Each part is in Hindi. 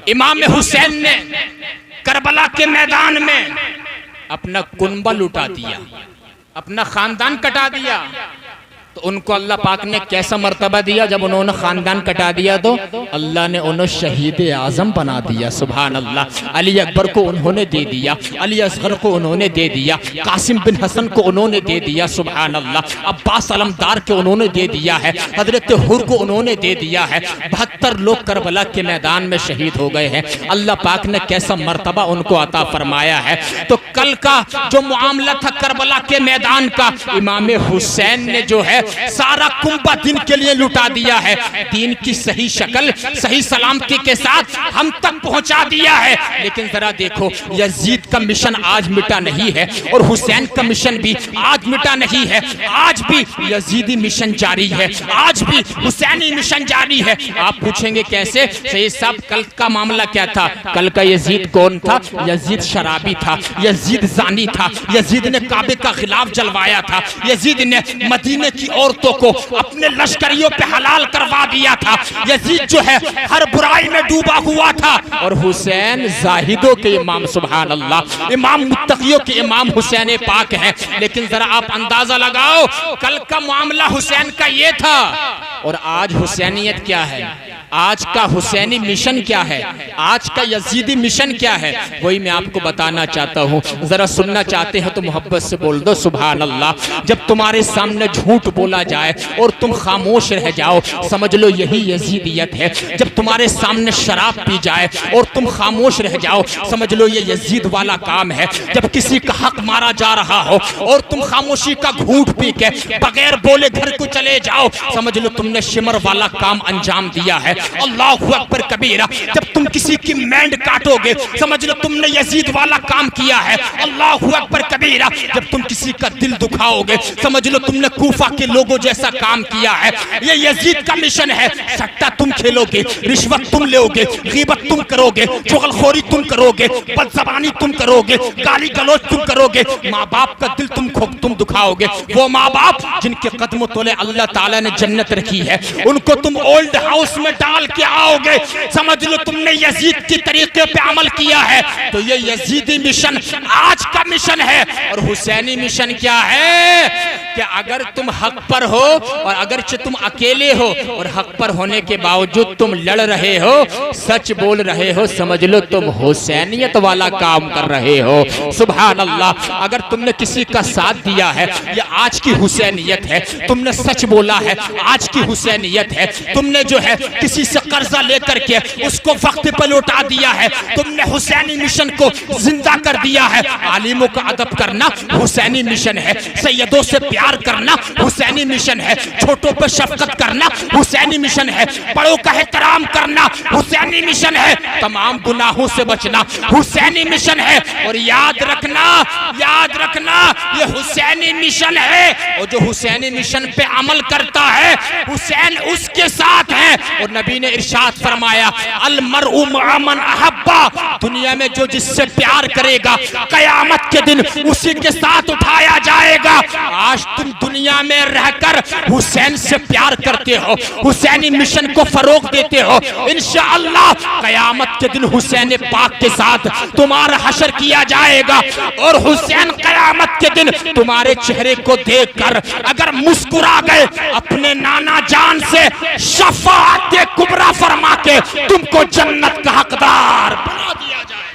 इमाम हुसैन ने करबला के मैदान में अपना कुनबा लुटा दिया, अपना खानदान कटा दिया, तो उनको अल्लाह पाक ने कैसा मर्तबा दिया? जब उन्होंने खानदान कटा दिया तो अल्लाह ने उन्हें शहीद आजम बना दिया। सुभान अल्लाह। अली अकबर को उन्होंने दे दिया, अली असगर को उन्होंने दे दिया, कासिम बिन हसन को उन्होंने दे दिया। सुभान अल्लाह। अब्बास अलमदार के उन्होंने दे दिया है, हजरत हुर को उन्होंने दे दिया है। 72 लोग करबला के मैदान में शहीद हो गए हैं। अल्लाह पाक ने कैसा मर्तबा उनको अता फरमाया है। तो कल का जो मामला था करबला के मैदान का, इमाम हुसैन ने जो है सारा कुंबा दिन के लिए लुटा दिया है। दीन की सही शक्ल सही सलामती के साथ हम तक पहुंचा दिया है। लेकिन जरा देखो, यजीद का मिशन आज मिटा नहीं है और हुसैन का मिशन भी आज मिटा नहीं है। आज भी यजीदी मिशन जारी है, आज भी हुसैनी मिशन जारी है। आप पूछेंगे कैसे? सही साहब, कल का मामला क्या था? कल का यजीद कौन था? यजीद शराबी था, यजीद जानी था, यजीद ने काबे का खिलाफ जलवाया था, यजीद ने मदीने की औरतों को अपने लश्करियों पे हलाल करवा दिया था। यजीद जो है हर बुराई में डूबा हुआ था। और हुसैन जाहिदों के इमाम, सुभान अल्लाह, इमाम मुत्तकियों के इमाम हुसैन पाक हैं। लेकिन जरा आप अंदाजा लगाओ, कल का मामला हुसैन का ये था और आज हुसैनियत क्या है? आज का हुसैनी मिशन क्या है? आज का यजीदी मिशन क्या है? वही मैं आपको बताना चाहता हूँ। जरा सुनना चाहते हैं तो मोहब्बत से बोल दो सुभान अल्लाह। जब तुम्हारे सामने झूठ बोला जाए और तुम खामोश रह जाओ, समझ लो यही यजीदियत है। जब तुम्हारे सामने शराब पी जाए और तुम खामोश रह जाओ, समझ लो ये यजीद वाला काम है। जब किसी का हक मारा जा रहा हो और तुम खामोशी का घूंट पी के बगैर बोले घर को चले जाओ, समझ लो तुमने शिमर वाला काम अंजाम दिया है। अल्लाहु अकबर कबीरा। जब तुम किसी की मैंड काटोगे, समझ लो तुमने यजीद वाला काम किया है। अल्लाहु अकबर कबीरा। जब तुम किसी का दिल दुखाओगे, समझ लो तुमने कूफा के लोगों जैसा काम किया है। ये यजीद का मिशन है। सट्टा तुम खेलोगे, रिश्वत तुम लोगे, गीबत तुम करोगे, चुगलखोरी तुम करोगे, बदज़बानी तुम करोगे, गाली गलौज तुम करोगे, माँ बाप का दिल तुम दुखाओगे। वो माँ बाप जिनके कदमों तले अल्लाह ताला ने जन्नत रखी है, उनको तुम ओल्ड हाउस में डाल के आओगे। समझ लो तुमने यजीद की तरीके पे अमल किया है। तो ये यजीदी मिशन आज का मिशन है। और हुसैनी मिशन क्या है? कि अगर तुम हक पर हो और अगर तुम अकेले हो और हक पर होने के बावजूद तुम लड़ रहे हो, सच बोल रहे हो, समझ लो तुम हुसैनियत वाला काम कर रहे हो। सुभान अल्लाह। अगर तुमने किसी का साथ दिया है, ये आज की हुसैनियत है। तुमने सच बोला है, आज की हुसैनियत है। तुमने जो है किसी से कर्जा लेकर के उसको वक्त पर लौटा दिया है, तुमने हुसैनी मिशन को जिंदा कर दिया है। आलिमों का अदब करना हुसैनी मिशन है, सैयदों से प्यार करना हुसैनी मिशन है, छोटों पर शफकत करना हुसैनी मिशन है, बड़ों का एहतराम करना हुसैनी मिशन है, तमाम गुनाहों से बचना हुसैनी मिशन है। और याद रखना ये हुसैनी मिशन है। और जो हुसैनी मिशन पे अमल करता है, हुसैन उसके साथ है। और नबी ने इरशाद फरमाया, अल मरउ मअ मन अहब्बा। दुनिया में जो जिससे प्यार करेगा, कयामत के दिन उसी के साथ उठाया जाएगा। आज तुम दुनिया में रहकर हुसैन से प्यार करते हो, हुसैनी मिशन को फरोग देते हो, इंशाअल्लाह कयामत के दिन हुसैन पाक के साथ तुम्हारा हशर किया जाएगा। और हुसैन कयामत के दिन तुम्हारे चेहरे को देखकर अगर मुस्कुरा गए, अपने नाना जान से शफाअत कुबरा फरमा के तुमको जन्नत का हकदार बना दिया जाए।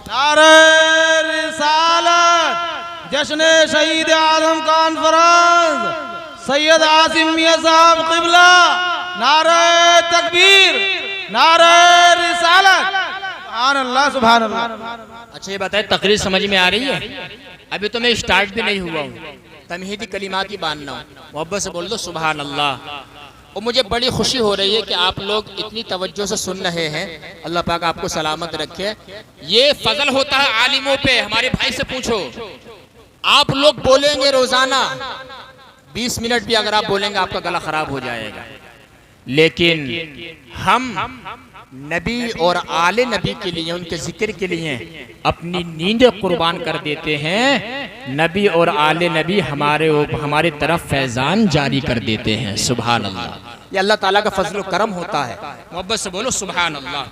नारे रिसालत, जश्न शहीद आजम कॉन्फ्रेंस, सैयद आसिम मियां साहब क़िबला, नारे तकबीर, नारे रिसालत, सुभान अल्लाह, सुभान अल्लाह। अच्छा ये बताए, तकरीर समझ में आ रही है? अभी तो मैं स्टार्ट भी नहीं हुआ हूँ, तमहीदी कलिमात ही बांधना हूँ। मोहब्बत से बोल दो सुभान अल्लाह। और मुझे बड़ी खुशी हो रही है कि आप लोग इतनी तवज्जो से सुन रहे हैं। अल्लाह पाक आपको सलामत रखे। ये फजल होता है आलिमों पे। हमारे भाई से पूछो, आप लोग बोलेंगे रोजाना 20 मिनट भी अगर आप बोलेंगे आपका गला खराब हो जाएगा। लेकिन हम नबी और आले नबी के लिए, उनके जिक्र के लिए अपनी नींद कुर्बान कर देते हैं। नबी और आले नबी हमारे तरफ फैजान जारी कर देते हैं। सुभान अल्लाह। ये अल्लाह ताला का फजल व करम होता है। मोहब्बत से बोलो सुभान अल्लाह।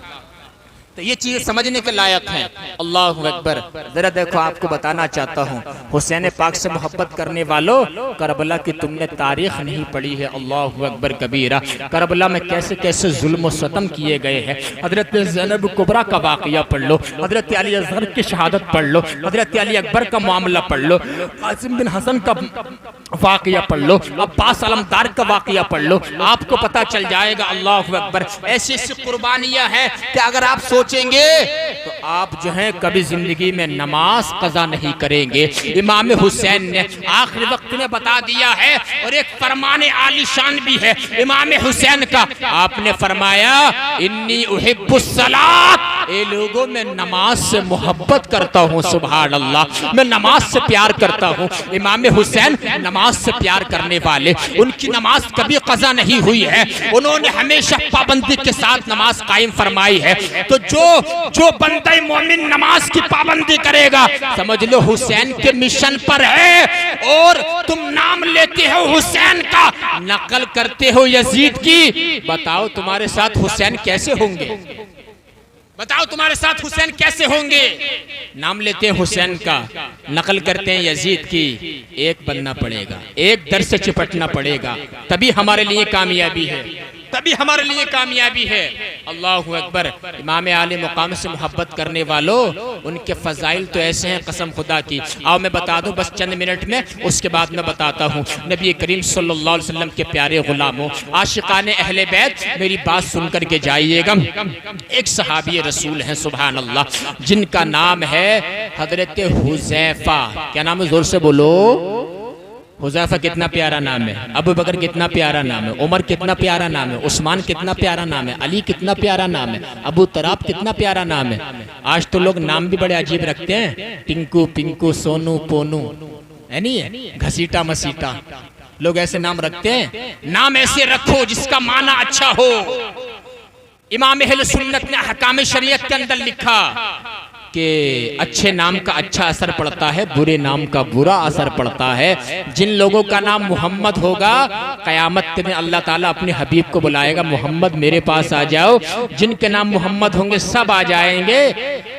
तो ये चीज समझने के लायक है। अल्लाहु अकबर। जरा देखो, आपको बताना चाहता हूँ, हुसैन पाक से मोहब्बत करने वालों, करबला की तुमने तारीख नहीं पढ़ी है। अल्लाहु अकबर कबीरा। करबला में कैसे कैसे जुल्म और सतम किए गए हैं। हजरत ज़ैनब कुबरा का वाक़या पढ़ लो, हजरत अली असगर की शहादत पढ़ लो, हजरत अली अकबर का मामला पढ़ लो, कासिम बिन हसन का वाक़या पढ़ लो, अब्बास अलमदार का वाक़या पढ़ लो, आपको पता चल जाएगा। अल्लाहु अकबर। ऐसी ऐसी कुर्बानियां हैं कि अगर आप सोचेंगे तो आप जो है कभी जिंदगी में नमाज कज़ा नहीं करेंगे। इमाम हुसैन ने आखिरी वक्त में बता दिया है, और एक फरमाने आलीशान भी है इमाम हुसैन का। आपने फरमाया इन्नी उहिब्बुस सलात, ए लोगों में नमाज से मोहब्बत करता हूँ। सुभान अल्लाह। मैं नमाज से प्यार करता हूँ। इमाम हुसैन नमाज से प्यार करने वाले, उनकी नमाज कभी कज़ा नहीं हुई है, उन्होंने हमेशा पाबंदी के साथ नमाज कायम फरमाई है। तो जो बंदा मोमिन नमाज की पाबंदी करेगा, समझ लो हुसैन के मिशन पर है। और तुम नाम लेते हो हुसैन का, नकल करते हो यजीद की। बताओ तुम्हारे साथ हुसैन कैसे होंगे? बताओ तुम्हारे साथ हुसैन कैसे होंगे? नाम लेते हैं हुसैन का, नकल करते हैं यजीद की। एक बनना पड़ेगा, एक दर से चिपटना पड़ेगा, तभी हमारे लिए कामयाबी है, तभी हमारे लिए कामयाबी है। अल्लाहु अकबर। इमाम आले मुकाम से मोहब्बत करने वालों, उनके फजाइल तो ऐसे हैं कसम खुदा की। आओ मैं बता दूं बस चंद मिनट में, उसके बाद मैं बताता हूँ। नबी करीम सल्लल्लाहु अलैहि वसल्लम के प्यारे गुलामों, आशिकाने अहले बैत, मेरी बात सुन कर के जाइएगा। एक सहाबी रसूल हैं सुभान अल्लाह, जिनका नाम है हजरत हुज़ैफा। क्या नाम है? जोर से बोलो। हुज़ैफा कितना प्यारा नाम है। अबू बकर कितना प्यारा नाम है। उमर कितना प्यारा नाम है। उस्मान कितना प्यारा नाम है। अली कितना प्यारा नाम है। अबू तराब कितना प्यारा नाम है। आज तो लोग नाम भी बड़े अजीब रखते हैं, टिंकू पिंकू सोनू पोनू, है नहीं, घसीटा मसीटा, लोग ऐसे नाम रखते हैं। नाम ऐसे रखो जिसका माना अच्छा हो। इमाम अहले सुन्नत ने हकाम शरीयत के अंदर लिखा कि अच्छे नाम का अच्छा असर पड़ता है, बुरे नाम का बुरा असर पड़ता है। जिन लोगों का नाम मोहम्मद होगा, क़यामत में अल्लाह ताला अपने हबीब को बुलाएगा, मोहम्मद मेरे पास आ जाओ। जिनके नाम मोहम्मद होंगे सब आ जाएंगे।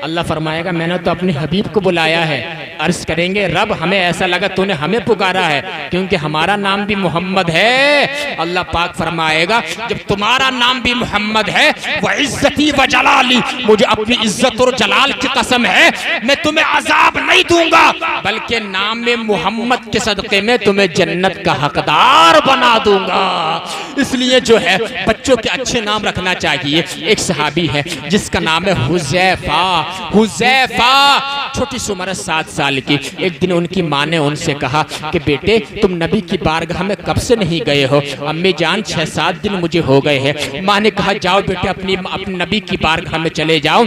अल्लाह फरमाएगा मैंने तो अपने हबीब को बुलाया है। अर्ज करेंगे रब हमें ऐसा लगा तूने हमें पुकारा है, क्योंकि हमारा नाम भी मोहम्मद है। अल्लाह पाक फरमाएगा जब तुम्हारा नाम भी मोहम्मद है, वह इज्जती व जलाली, मुझे अपनी इज्जत और जलाल की कसम है, मैं तुम्हें अजाब नहीं दूंगा, बल्कि नाम में मोहम्मद के सदक़े में तुम्हें जन्नत का हकदार बना दूंगा। इसलिए जो है बच्चों के अच्छे नाम रखना चाहिए। एक सहाबी है जिसका नाम है हुज़ैफा। हुज़ैफा छोटी सी उम्र 7 साल की। एक दिन उनकी माँ ने उनसे कहा कि बेटे तुम नबी की बारगाह में कब से नहीं गए हो? अम्मी जान 6-7 दिन मुझे हो गए हैं। माँ ने कहा जाओ बेटे अपनी नबी की बारगाह में चले जाओ।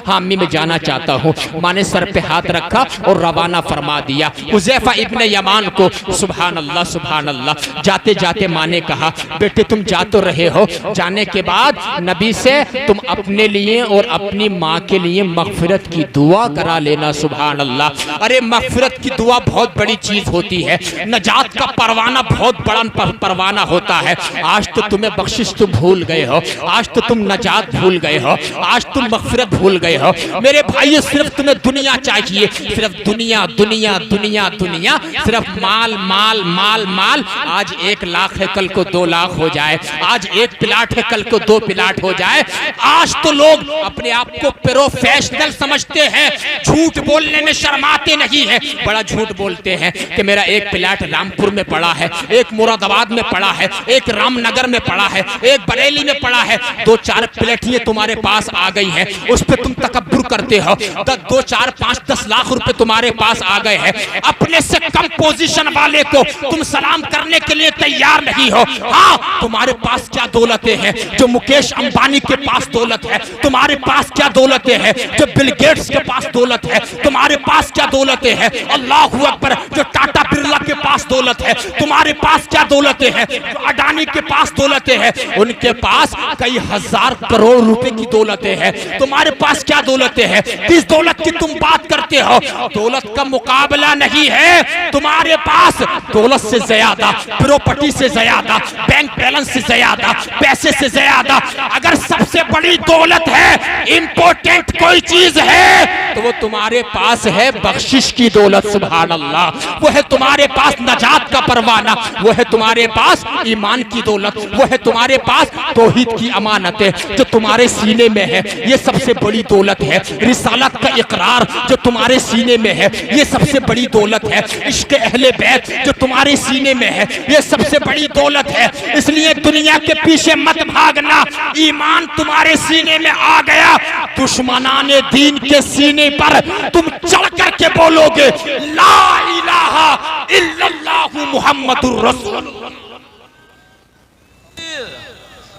हाँ अम्मी मैं जाना चाहता हूँ। माँ ने सर पे हाथ रखा और रवाना फरमा दिया हुज़ैफा इब्न यमान को। सुभान अल्लाह सुभान अल्लाह। जाते जाते माँ ने कहा बेटे तुम जा तो रहे हो, जाने के बाद नबी से तुम अपने लिए और अपनी माँ के लिए मग़फ़िरत की दुआ करा लेना। सुभान अल्लाह। अरे मग़फ़िरत की दुआ बहुत बड़ी चीज होती है। नजात का परवाना बहुत बड़ा परवाना होता है। आज तो तुम्हें बख्शिश तुम भूल गए हो, आज तो तुम नजात भूल गए हो, आज तुम मग़फ़िरत भूल गए हो। मेरे भाई सिर्फ तुम्हें दुनिया चाहिए, सिर्फ दुनिया दुनिया दुनिया दुनिया, सिर्फ माल माल माल माल। आज 1 लाख है कल को 2 लाख हो जाए, आज 1 प्लाट है कल को 2 प्लाट हो जाए। आज तो लोग अपने आप को प्रोफेशनल समझते हैं, झूठ बोलने में शर्माते नहीं है। बड़ा झूठ बोलते हैं कि मेरा 1 प्लाट रामपुर में पड़ा है, 1 मुरादाबाद में पड़ा है, 1 रामनगर में पड़ा है, 1 बरेली में पड़ा है। 2-4 प्लेटियां तुम्हारे पास आ गई है, उस पर तुम तकब्बुर करते हो। 2, 4, 5, 10 लाख रुपए तुम्हारे पास आ गए हैं, अपने से कम पोजीशन वाले को तुम सलाम करने के लिए तैयार नहीं हो। हाँ तुम्हारे पास क्या दौलतें हैं जो मुकेश अंबानी के पास दौलत है, तुम्हारे पास क्या दौलतें हैं जो बिल गेट्स के पास दौलत दौलत है? तुम्हारे पास क्या दौलतें हैं? अल्लाहू अकबर। जो टाटा बिरला के पास दौलत है, तुम्हारे पास क्या दौलतें हैं? जो अडानी के पास दौलतें हैं, उनके पास कई हजार करोड़ रुपए की दौलतें हैं। तुम्हारे पास क्या दौलतें हैं? किस दौलत की तुम बात करते हो? दौलत का मुकाबला नहीं है तुम्हारे पास। दौलत से ज्यादा, प्रॉपर्टी से ज्यादा, बैंक बैलेंस से ज्यादा, पैसे से ज्यादा अगर सबसे बड़ी दौलत है, इंपॉर्टेंट कोई चीज है, तो वो तुम्हारे पास है बख्शिश की दौलत। सुभान अल्लाह। वो है तुम्हारे पास नजात का परवाना, वो है तुम्हारे पास ईमान की दौलत, वो है तुम्हारे पास तौहीद की अमानतें जो तुम्हारे सीने में है, ये सबसे बड़ी दौलत है। रिसालत का इकरार जो तुम्हारे सीने में है, ये सबसे बड़ी दौलत है। इश्क अहले बैत जो तुम्हारे सीने में है, ये सबसे बड़ी दौलत है। इसलिए दुनिया के पीछे मत भागना। ईमान तुम्हारे सीने में आ गया, दुश्मनाने दीन के सीने पर तुम चढ़ करके बोलोगे ला इलाहा इल्लल्लाहु मुहम्मदुर रसूलुल्लाह।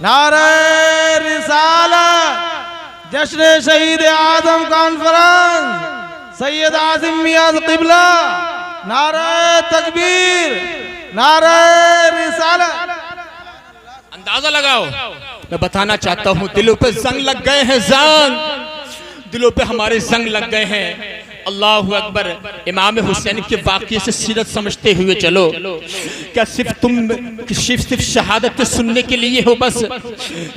नारे रिसालत, जश्न शहीद आजम कॉन्फ्रेंस, सैयद आसिम मियां क़िबला, नारे तकबीर, नारे रिसालत। अंदाजा लगाओ, मैं बताना चाहता हूं, दिलों पे जंग लग गए हैं, जंग दिलों पे हमारे जंग लग गए हैं। अल्लाहु अकबर। इमाम हुसैन के वाक़ये से सीरत समझते हुए चलो। क्या सिर्फ तुम सिर्फ शहादत सुनने के लिए हो? बस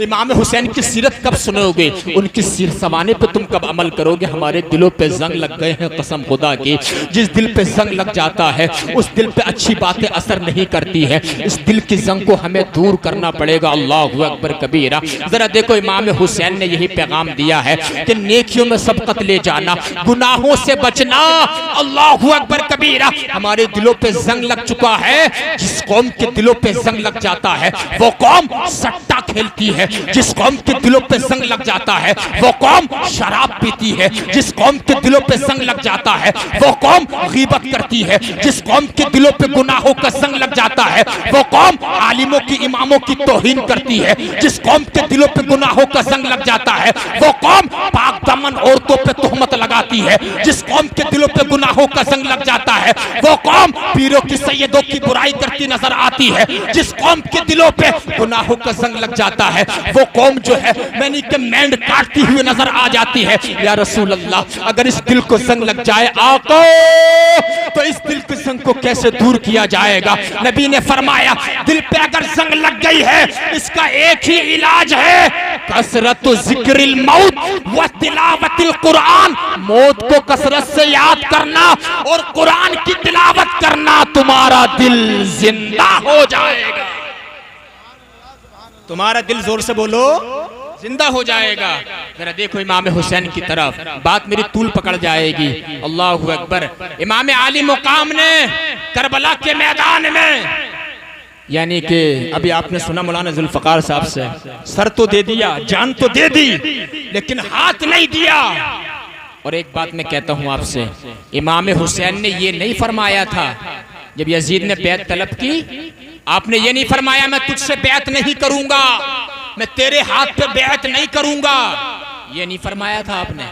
इमाम हुसैन की सीरत कब सुनोगे? उनकी सीरत समाने पे तुम कब अमल करोगे? हमारे दिलों पे जंग लग गए हैं कसम खुदा की। जिस दिल पे जंग लग जाता है, उस दिल पे अच्छी बातें असर नहीं करती है। इस दिल की जंग को हमें दूर करना पड़ेगा। अल्लाहु अकबर कबीरा। जरा देखो, इमाम हुसैन ने यही पैगाम दिया है कि नेकियों में सबकत ले जाना, गुनाहों से बचना। अल्लाहु अकबर कबीरा। हमारे दिलों पे जंग लग चुका है। जिस कौम के दिलों पे जंग लग जाता है, वो कौम सट्टा खेलती है। जिस कौम के दिलों पे जंग लग जाता है, वो कौम शराब पीती है। जिस कौम के दिलों पे जंग लग जाता है, वो कौम गीबत करती है। जिस कौम के दिलों पे गुनाहों का जंग लग जाता है, वो कौम आलिमों की, इमामों की तौहीन करती है। जिस कौम के दिलों पे गुनाहों का जंग लग जाता है, वो कौम पाक दमन औरतों पे तोहमत लगाती है। जिस कौम के दिलों पे गुनाहों का जंग लग जाता है, वो कौम पीरों की, सैयदों की बुराई करती नजर आती है। जिस कौम के दिलों पे गुनाहों का जंग लग जाता है, वो कौम जो है मैंने के मैंड काटती हुई नजर आ जाती है। या रसूल अल्लाह, अगर इस दिल को जंग लग जाए आका, तो इस दिल के जंग को कैसे दूर किया जाएगा? नबी ने फरमाया, दिल पे अगर जंग लग गई है, इसका एक ही इलाज है, कसरत जिक्रिल मौत व तिलावतिल कुरान। मौत को कसरत से याद करना और कुरान की तिलावत करना, तुम्हारा दिल जिंदा हो जाएगा। तुम्हारा दिल, जोर से बोलो, जिंदा हो जाएगा। जरा देखो इमाम हुसैन की तरफ, बात मेरी तूल पकड़ जाएगी। अल्लाहु अकबर। इमाम आली मुकाम ने करबला के मैदान में, यानी कि अभी आपने सुना मौलाना जुल्फकार साहब से, सर तो दे दिया, जान तो दे दी, लेकिन हाथ नहीं दिया। और एक बात मैं कहता हूं आपसे, इमाम हुसैन ने ये नहीं फरमाया था जब यजीद ने बैत तलब की, आपने ये नहीं फरमाया मैं तुझसे बैत नहीं करूंगा, मैं तेरे हाथ पे बैत नहीं करूंगा, ये नहीं फरमाया था आपने।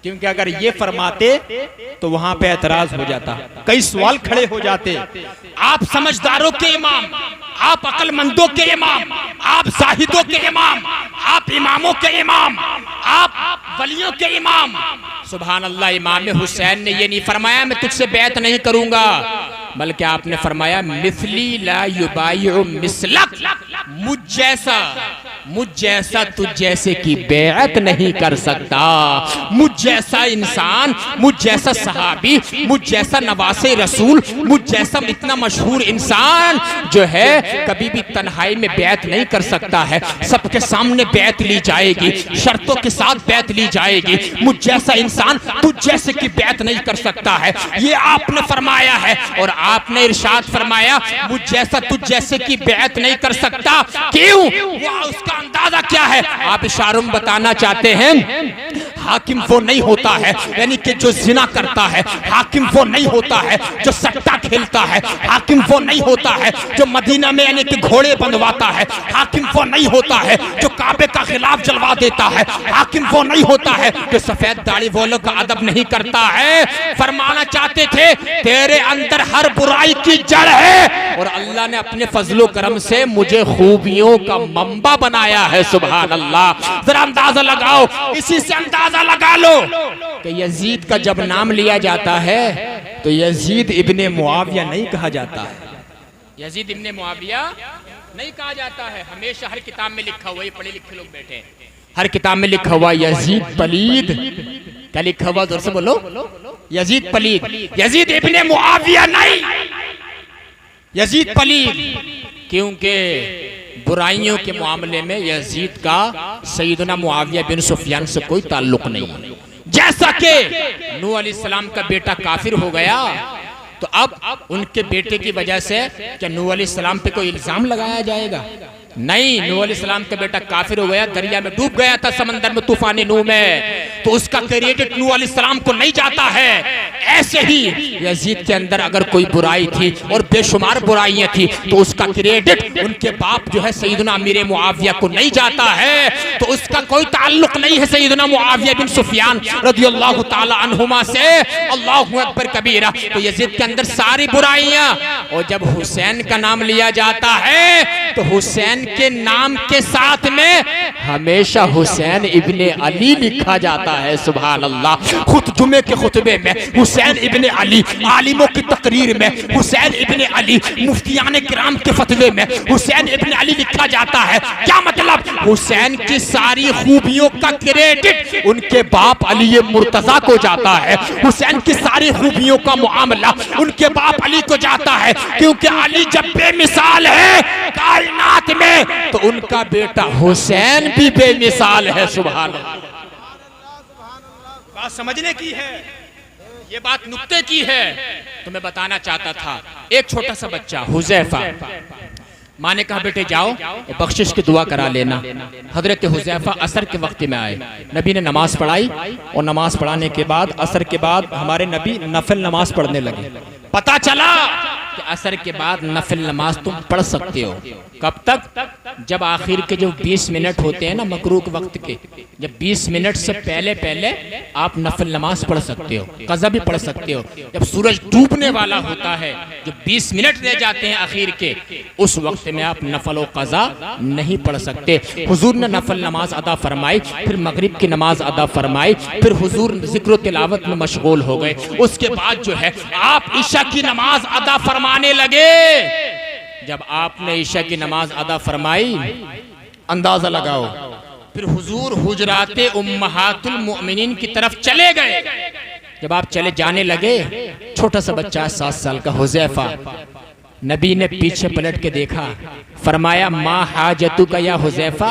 क्योंकि अगर ये फरमाते तो वहां पे एतराज हो जाता, कई सवाल खड़े हो जाते। आप समझदारों के इमाम, आप अक्लमंदों के इमाम, आप जाहिदों के इमाम, आप इमामों के इमाम, आप वलियों के इमाम। सुभान अल्लाह। इमाम हुसैन ने ये नहीं फरमाया मैं तुझसे बैत नहीं करूंगा, बल्कि आपने फरमाया मिस्ली ला युबायु मिस्लक, मुझ जैसा तुझ जैसे की बैत नहीं कर सकता। मुझ जैसा इंसान, मुझ जैसा सहाबी, मुझ जैसा नवासे रसूल, मुझ जैसा इतना मशहूर इंसान जो है कभी भी तन्हाई में बैत नहीं कर सकता है। सबके सामने बैत ली जाएगी, शर्तों के साथ बैत ली जाएगी। मुझ जैसा इंसान तुझ जैसे की बैत नहीं कर सकता है, ये आपने फरमाया है। और आपने इरशाद फरमाया मुझ जैसा तुझ जैसे की बैत नहीं कर सकता। क्यों? उसका अंदाजा क्या है? आप इशारों में बताना चाहते हैं, हाकिम वो नहीं होता है यानी कि जो जिना करता है, हाकिम वो नहीं होता है जो सट्टा खेलता है, हाकिम वो नहीं होता है जो मदीना में यानी कि घोड़े बंधवाता है, हाकिम वो नहीं होता है जो काबे का खिलाफ जलवा देता है, हाकिम वो नहीं होता है जो सफेद दाढ़ी वालों का अदब नहीं करता है। फरमाना चाहते थे तेरे अंदर हर बुराई की जड़ है और अल्लाह ने अपने फजलो करम से मुझे खूबियों का मंबा बनाया है। सुभान अल्लाह। जरा अंदाजा लगाओ, इसी से अंदाजा लगा लो कि यजीद का जब नाम लिया जाता है तो यजीद इब्ने मुआविया नहीं कहा जाता है, यजीद इब्ने मुआविया नहीं कहा जाता है। हमेशा हर किताब में लिखा हुआ, ये पढ़े लिखे लोग बैठे हैं, हर किताब में लिखा हुआ यजीद पलीद। क्या लिखा हुआ जोर से बोलो? यजीद पलीद। यजीद इब्ने मुआविया नहीं, यजीद पलीद। क्योंकि बुराइयों के मामले में यजीद का सैयदना मुआविया बिन सुफियान से कोई ताल्लुक नहीं है। जैसा कि नूह अलैहिस्सलाम का बेटा काफिर हो गया तो अब उनके बेटे की वजह से क्या नूह अलैहिस्सलाम पे कोई इल्जाम लगाया जाएगा? नहीं। नूह अलैहिस्सलाम का बेटा काफिर हो गया, दरिया में डूब गया था, समंदर में तूफान नूह में, तो उसका क्रेडिट नूह अलैहिस्सलाम को नहीं जाता है। ऐसे ही यजीद के अंदर अगर कोई बुराई थी और बेशुमार बुराइयां थी तो उसका क्रेडिट उनके बाप जो है सैयदना अमीर मुआविया को नहीं जाता है, तो उसका कोई ताल्लुक नहीं है सैयदना मुआविया बिन सुफियान रदियल्लाहु ताला अन्हुमा से। अल्लाहु अकबर कबीरा। तो यजीद के अंदर सारी बुराइयां, और जब हुसैन का नाम लिया जाता है तो हुसैन के नाम के साथ में हमेशा हुसैन इब्ने अली लिखा जाता है। सुभान अल्लाह। खुद जुमे के खुतबे में हुसैन इब्ने अली, आलिमों की तकरीर में हुसैन इब्ने अली, मुफ्तियान किराम के फतवे में हुसैन इब्ने अली लिखा जाता है। क्या मतलब? हुसैन की सारी खूबियों का क्रेडिट उनके बाप अली मुर्तजा को जाता है, हुसैन की सारी खूबियों का मुआमला उनके बाप अली को जाता है, क्योंकि अली जब बेमिसाल है कायनात में तो उनका बेटा हुसैन भी बेमिसाल है। सुभान अल्लाह। बात समझने की है, ये बात नुक्ते की है। तो मैं बताना चाहता था, एक छोटा सा बच्चा हुजैफा, माँ ने कहा बेटे जाओ बख्शिश की दुआ करा लेना। हजरत हुजैफा असर के वक्त में आए, नबी ने नमाज पढ़ाई और नमाज पढ़ाने के बाद असर के बाद हमारे नबी नफिल नमाज पढ़ने लगे। पता चला कि असर के बाद नफिल नमाज तुम पढ़ सकते हो। कब तक? जब आखिर के जो 20 मिनट होते हैं ना मकरूह के वक्त के, जब 20 मिनट से पहले पहले आप नफिल नमाज पढ़ सकते हो, कज़ा भी पढ़ सकते हो। जब सूरज डूबने वाला होता है, जो 20 मिनट रह जाते हैं आखिर के, उस वक्त में आप नफल और कज़ा नहीं पढ़ सकते। हुजूर ने नफल नमाज अदा फरमाई, फिर मगरिब की नमाज अदा फरमाई, फिर हुजूर जिक्र तिलावत में मशगूल हो गए। उसके बाद जो है आप ईशा की नमाज अदा फरमाने लगे। जब आपने ईशा की नमाज अदा फरमाई, अंदाजा लगाओ, फिर हुजूर हुजराते उम्महातुल मुमिनीन की तरफ चले गए। जब आप चले जाने लगे, छोटा सा बच्चा 7 साल का हुजैफा, नबी ने पीछे पलट के देखा, फरमाया मा हाजतु का या हुजैफा।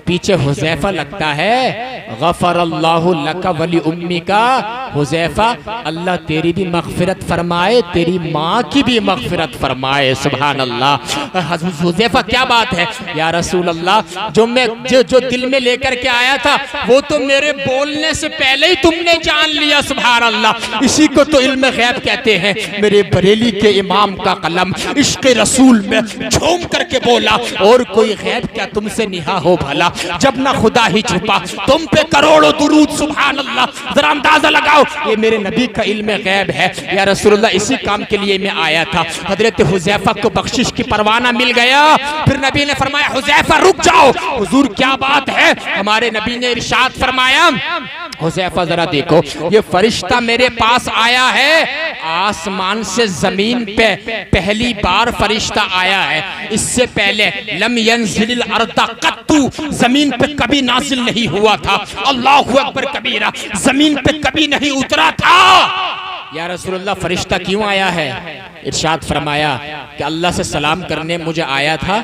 पीछे हुजैफा लगता है। गफरल्लाहु लका वली उम्मी का। हुजैफा अल्लाह तेरी भी मगफिरत फरमाए, तेरी माँ की भी मगफिरत फरमाए। सुभान अल्लाह। हुजैफा क्या बात है या रसूल अल्लाह, जो दिल में लेकर के आया था वो तो मेरे बोलने से पहले ही तुमने जान लिया। सुभान अल्लाह। इसी को तो इल्म गैब कहते हैं। मेरे बरेली के इमाम का कलम इश्क रसूल में झूम करके बोला, और कोई गैब क्या तुमसे निहा हो भला, जब ना खुदा ही छुपा तुम पे करोड़ों दुरूद। सुभान अल्लाह। जरा अंदाजा लगाओ, ये मेरे नबी का इल्म गैब है या रसूलुल्लाह। इसी काम के लिए मैं आया था। हजरत हुजैफा को बख्शिश की परवाना मिल गया। फिर नबी ने फरमाया हुजैफा रुक जाओ। हुजूर क्या बात है? हमारे नबी ने इरशाद फरमाया, हुजैफा जरा देखो, ये फरिश्ता मेरे पास आया है। आसमान से जमीन पे पहली बार फरिश्ता आया है। इससे पहले लम यंजिल अर्दा कत्तू, जमीन पे कभी नाजिल नहीं हुआ था। अल्लाहु अकबर कबीरा। जमीन पे कभी नहीं उतरा था। या रसूलुल्लाह फरिश्ता क्यों आया है? इरशाद फरमाया कि अल्लाह से सलाम करने मुझे आया था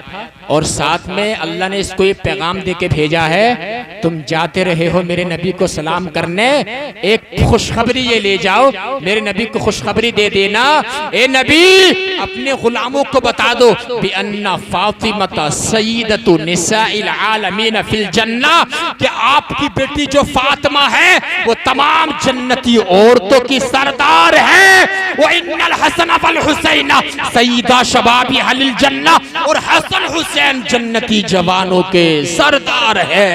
और साथ में अल्लाह ने इसको ये पैगाम दे के भेजा है, तुम जाते रहे हो मेरे नबी को सलाम करने, एक खुशखबरी ये ले जाओ, मेरे नबी को खुशखबरी दे देना, ए नबी अपने गुलामों को बता दो बि अन्ना फातिमा सय्यदतु निसाइल आलमीन फिल जन्ना, कि आपकी बेटी जो फातिमा है वो तमाम जन्नती औरतों की सरदार है। वो इन्नल हसन वल हुसैन सय्यदा शबाबी अहलिल जन्ना, और हसन हुसैन जन्नती जवानों के सरदार है।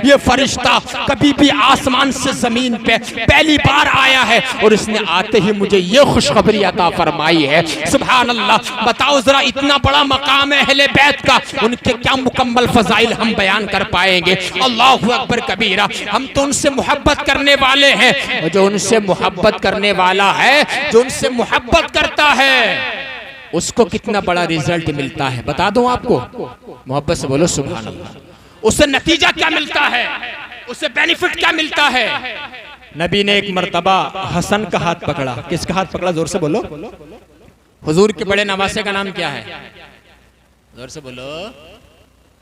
ये फरिश्ता कभी भी आसमान से जमीन पे पहली बार आया है और इसने आते ही मुझे ये खुशखबरी अता फरमाई है। सुभान अल्लाह। बताओ जरा, इतना बड़ा मकाम है अहले बैत का, उनके क्या मुकम्मल फजाइल हम बयान कर पाएंगे। अल्लाहु अकबर कबीरा। हम तो उनसे मोहब्बत करने वाले हैं, और जो उनसे मोहब्बत करने वाला है, जो उनसे मोहब्बत करता है, उसको कितना बड़ा रिजल्ट मिलता है बता दूं आपको। मोहब्बत से बोलो सुभान अल्लाह। उससे नतीजा क्या मिलता है, उससे बेनिफिट क्या मिलता है। नबी ने एक मर्तबा हसन का हाथ पकड़ा। किसका हाथ पकड़ा, जोर से बोलो। हुजूर के बड़े नवासे का नाम क्या है, जोर से बोलो।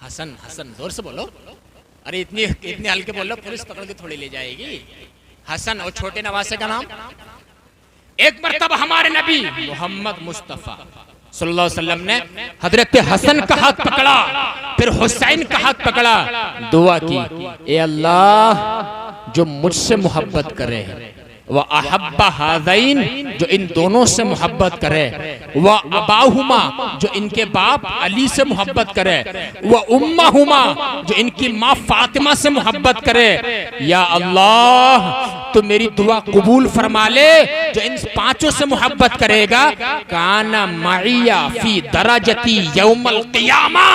हसन, हसन, जोर से बोलो। अरे इतने हल्के बोलो, पुलिस पकड़ के थोड़ी ले जाएगी। हसन, और छोटे नवासे का नाम। एक मर्तबा हमारे नबी मोहम्मद मुस्तफा सल्लल्लाहु अलैहि वसल्लम ने हजरत हसन का हाथ पकड़ा, फिर हुसैन का हाथ पकड़ा, दुआ की, ए अल्लाह जो मुझसे मोहब्बत करे, वह अहब्बा हाज़ैन जो इन दोनों से मोहब्बत करे, वह अबाहुमा जो इनके बाप अली से मोहब्बत करे, वह उम्माहुमा जो इनकी माँ फातिमा से मोहब्बत करे, या अल्लाह तो मेरी दुआ कबूल फरमा ले। जो इन पांचों से मोहब्बत करेगा, काना माइया फी दराजती यौमल क़ियामा,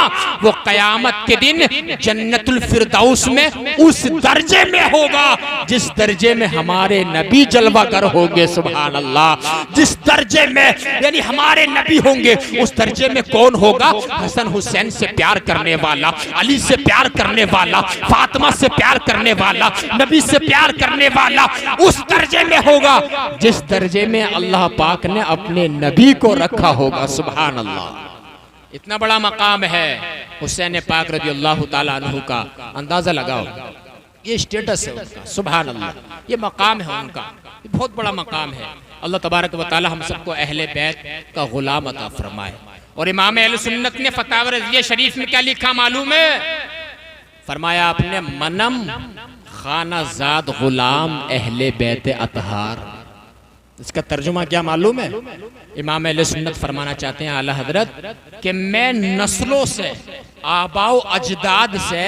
वो क़यामत के दिन जन्नतुल फिरदौस में उस दर्जे में होगा जिस दर्जे में हमारे नबी जलवागर होंगे। सुभान अल्लाह। जिस दर्जे में यानी हमारे नबी होंगे, उस दर्जे में कौन होगा? हसन हुसैन से प्यार करने वाला, अली से प्यार करने वाला, फातिमा से प्यार करने वाला, नबी से प्यार करने वाला, उस दर्जे में होगा जिस दर्जे में अल्लाह पाक ने अपने नबी को रखा होगा। सुभान अल्लाह। इतना बड़ा मकाम है हुसैन पाक रज़ी अल्लाह ताला अन्हु का। अंदाजा लगाओ, ये स्टेटस है उनका। सुभान अल्लाह। ये मकाम है उनका, ये बहुत बड़ा मकाम है। अल्लाह तबारक व तआला हम सबको अहले बैत का गुलाम अता फरमाए। और इमाम अहले सुन्नत ने फतावा रज़िया शरीफ में क्या लिखा मालूम है? फरमाया आपने, मनम खाना जाद गुलाम अहले बैत अतहार। इसका तर्जुमा क्या मालूम है? इमाम अहले सुन्नत फरमाना चाहते हैं आला हजरत कि मैं नस्लों से, आबाओ अजदाद से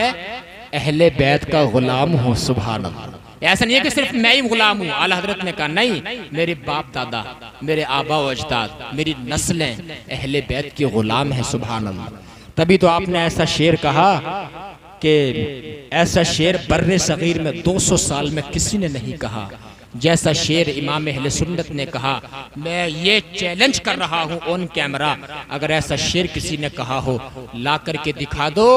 अहले बैत का गुलाम हूँ। सुभान अल्लाह। ऐसा नहीं है कि सिर्फ मैं ही गुलाम हूँ। आला हजरत ने कहा नहीं, मेरे बाप दादा, मेरे आबाओ अजदाद, मेरी नस्लें अहले बैत की गुलाम है। सुभान अल्लाह। तभी तो आपने ऐसा शेर कहा कि ऐसा शेर बर्रे सगीर में 200 साल में किसी ने नहीं कहा जैसा शेर इमाम अहले सुन्नत ने कहा। मैं ये चैलेंज कर रहा हूँ ऑन कैमरा, अगर ऐसा शेर किसी ने कहा हो ला करके दिखा दो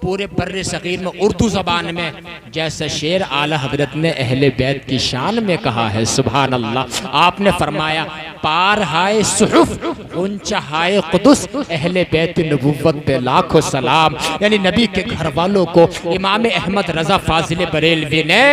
पूरे बर्रे सगीर में उर्दू जबान में जैसा शेर आला हजरत ने अहले बैत की शान में कहा है। सुभान अल्लाह। आपने फरमाया, पार हाय सुहुफ ऊंचा हाय कुदुस, अहले बैत नबुव्वत पे लाखों सलाम। यानी नबी के घर वालों को इमाम अहमद रजा फाजिल बरेलवी ने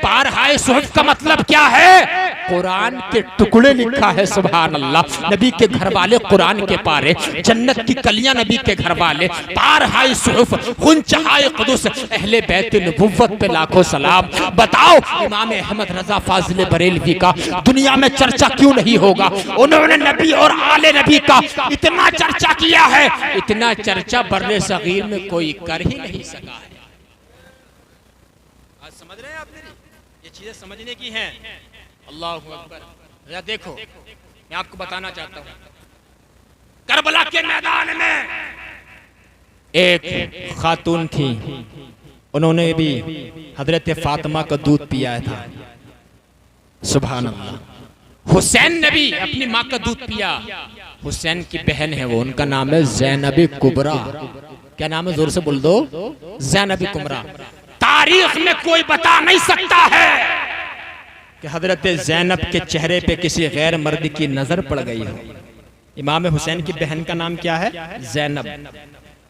पार हाय सुहुफ का मतलब क्या है? कुरान के टुकड़े लिखा है। सुभान अल्लाह। नबी के घर वाले कुरान के पारे, जन्नत की कलियां नबी के घर वाले, पार हाय सुहुफ खुनचाए कुदुस, अहले बैत नबुव्वत पे लाखों सलाम। बताओ इमाम अहमद रजा फाजिल बरेलवी का दुनिया में चर्चा क्यों नहीं होगा? उन्होंने नबी और आले नबी का इतना चर्चा किया है, इतना चर्चा बर्रे सगीर में कोई कर ही नहीं सका है। आज समझ रहे हैं आप मेरी? ये चीजें समझने की हैं। अल्लाहु अकबर। या देखो, मैं आपको बताना चाहता हूँ, करबला के मैदान में एक खातून थी, उन्होंने भी हजरत फातिमा का दूध पिया था। सुभान अल्लाह। हुसैन ने भी अपनी माँ का दूध पिया। हुसैन की बहन है वो, उनका नाम है ज़ैनब कुबरा। क्या नाम है? जोर से बोल दो। ज़ैनब कुबरा। तारीख में कोई बता नहीं सकता है कि हजरत ज़ैनब के चेहरे पे किसी गैर मर्द की नजर पड़ गई हो। इमाम हुसैन की बहन का नाम क्या है? ज़ैनब।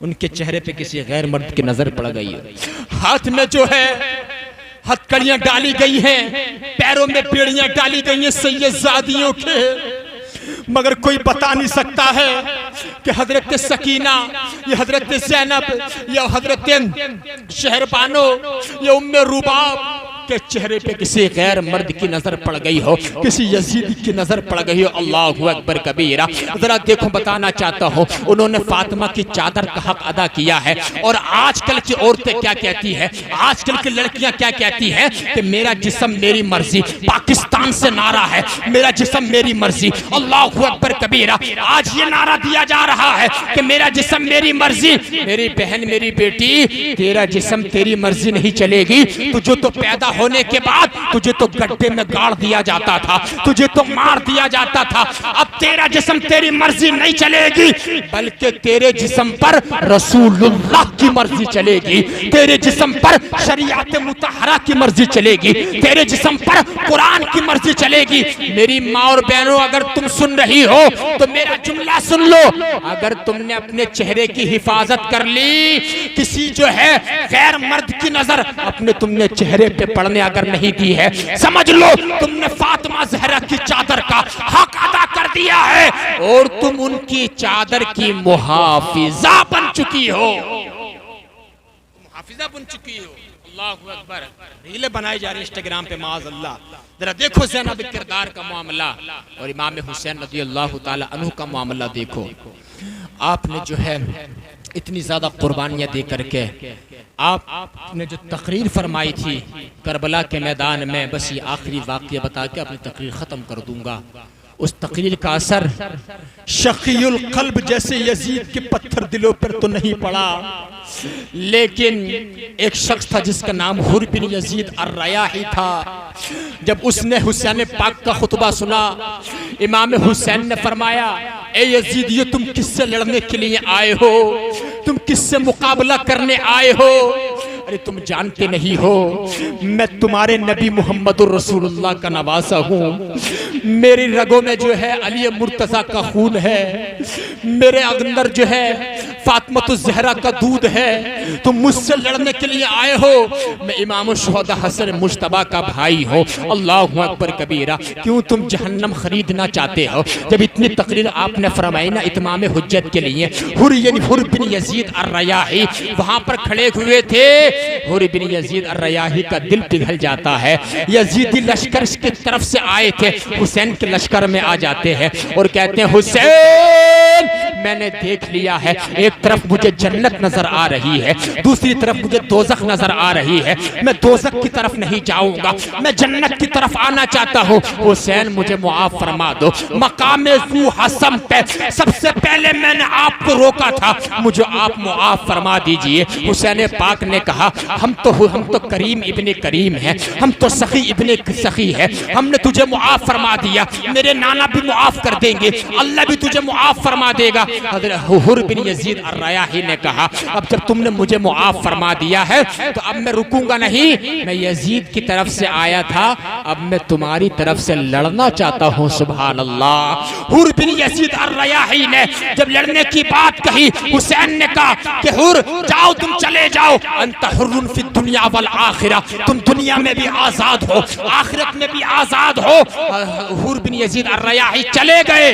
उनके चेहरे पे किसी गैर मर्द की नजर पड़ गई है। हाथ में जो है हथकड़ियां डाली गई हैं, पैरों में बेड़ियां डाली गई हैं सैयदजादियों के, मगर कोई बता नहीं सकता है कि हजरत सकीना या हजरत ज़ैनब या हजरत शहरबानो या उम्मे रुबाब के चेहरे पे किसी गैर मर्द की नजर पड़ गई हो, किसी यजीदी की नजर पड़ गई हो। अल्लाहु अकबर कबीरा। जरा देखो, बताना चाहता हूँ, उन्होंने फातिमा की चादर का हक अदा किया है। और आजकल की औरतें क्या कहती है, आजकल की लड़कियां क्या कहती है कि मेरा जिस्म मेरी मर्जी। पाकिस्तान से नारा है, मेरा जिस्म मेरी मर्जी। अल्लाहु अकबर कबीरा। आज ये नारा दिया जा रहा है कि मेरा जिस्म मेरी मर्जी। मेरी बहन, मेरी बेटी, तेरा जिस्म तेरी मर्जी नहीं चलेगी। तुझे तो पैदा होने के बाद तुझे तो गड्ढे में गाड़ दिया जाता था, तुझे तो मार दिया जाता था। अब तेरा जिस्म तेरी मर्जी नहीं चलेगी, बल्कि तेरे जिस्म पर रसूलुल्लाह की मर्जी चलेगी, तेरे जिस्म पर शरीयत मुतहरा की मर्जी चलेगी, तेरे जिस्म पर कुरान की मर्जी चलेगी। मेरी माँ और बहनों, अगर तुम सुन रही हो तो मेरा जुमला सुन लो। अगर तुमने अपने चेहरे की हिफाजत कर ली, किसी जो है गैर मर्द की नजर अपने तुमने चेहरे पे पड़ने अगर नहीं दी है, समझ लो तुमने फातिमा ज़हरा की चादर का हक अदा कर दिया है और तुम उनकी चादर की मुहाफिजा बन चुकी हो, मुहाफिजा बन चुकी हो। अल्लाहु अकबर। रीलें बनाई जा रही इंस्टाग्राम पे, माज़अल्लाह। जरा देखो ज़ैनब के किरदार का मामला और इमाम हुसैन रज़ियल्लाहु ताला अन्हु का मामला देखो। आपने जो है इतनी ज्यादा कुर्बानियां दे करके आपने जो तकरीर फरमाई थी करबला के मैदान में, बस ये आखिरी वाक़या बता के अपनी तकरीर ख़त्म कर दूंगा। उस तकरीर का असर शकीयुल क़ल्ब जैसे यजीद के पत्थर दिलों पर तो नहीं पड़ा, लेकिन एक शख्स था जिसका नाम हुर बिन यजीद अर्रयाही था। जब उसने हुसैन पाक का खुतबा सुना, इमाम हुसैन ने फरमाया, ए यजीदियो, तुम किससे लड़ने के लिए आए हो? तुम किससे मुकाबला करने आए हो? अरे तुम जानते नहीं हो मैं तुम्हारे नबी मोहम्मदुर रसूलुल्लाह का नवासा हूँ। मेरी रगों में जो है अली मुर्तज़ा का खून है, मेरे अंदर जो है फातिमा ज़हरा का दूध है। तुम मुझसे लड़ने के लिए आए हो? मैं इमाम शुहदा हसन मुश्तबा का भाई हूँ। अल्लाहु अकबर कबीरा। क्यों तुम जहन्नम खरीदना चाहते हो? जब इतनी तकरीर आपने फरमाई ना इत्माम हुज्जत के लिए, हुर बिन यजीद अर्रयाही वहाँ पर खड़े हुए थे। हुर बिन यजीद अर्रयाही का दिल पिघल जाता है। यजीदी लश्कर की तरफ से आए थे, हुसैन के लश्कर में आ जाते हैं और कहते हैं, हुसैन मैंने देख लिया है, एक तरफ मुझे जन्नत नजर आ रही है, दूसरी तरफ मुझे दोज़ख नजर आ रही है। मैं दोज़ख की तरफ नहीं जाऊंगा, मैं जन्नत की तरफ आना चाहता हूँ। हुसैन मुझे मुआफ फरमा दो। मकामे ज़ू हसम पे सबसे पहले मैंने आपको रोका था, मुझे आप मुआफ फरमा दीजिए। हुसैन पाक ने कहा, हम तो करीम इब्ने करीम हैं, हम तो सखी इब्ने सखी है, हमने तुझे मुआफ फरमा दिया, मेरे नाना भी मुआफ कर देंगे, अल्लाह भी तुझे मुआफ फरमा देगा। हज़रत हुर बिन यजीद अर्रयाही ने कहा, अब जब तुमने मुझे मुआफ फरमा दिया है तो अब मैं रुकूंगा नहीं। मैं यजीद की तरफ से आया था, अब मैं तुम्हारी तरफ से लड़ना चाहता हूँ। सुभान अल्लाह। हुर बिन यजीद अर्रयाही ने जब लड़ने की बात कही, हुसैन ने कहा कि हुर जाओ, तुम चले जाओ, अंत हुर्रुन फी दुनिया वल आखिरा, तुम दुनिया में भी आजाद हो, आखिरत में भी आजाद हो। हुर बिन यजीद अर्रयाही चले गए।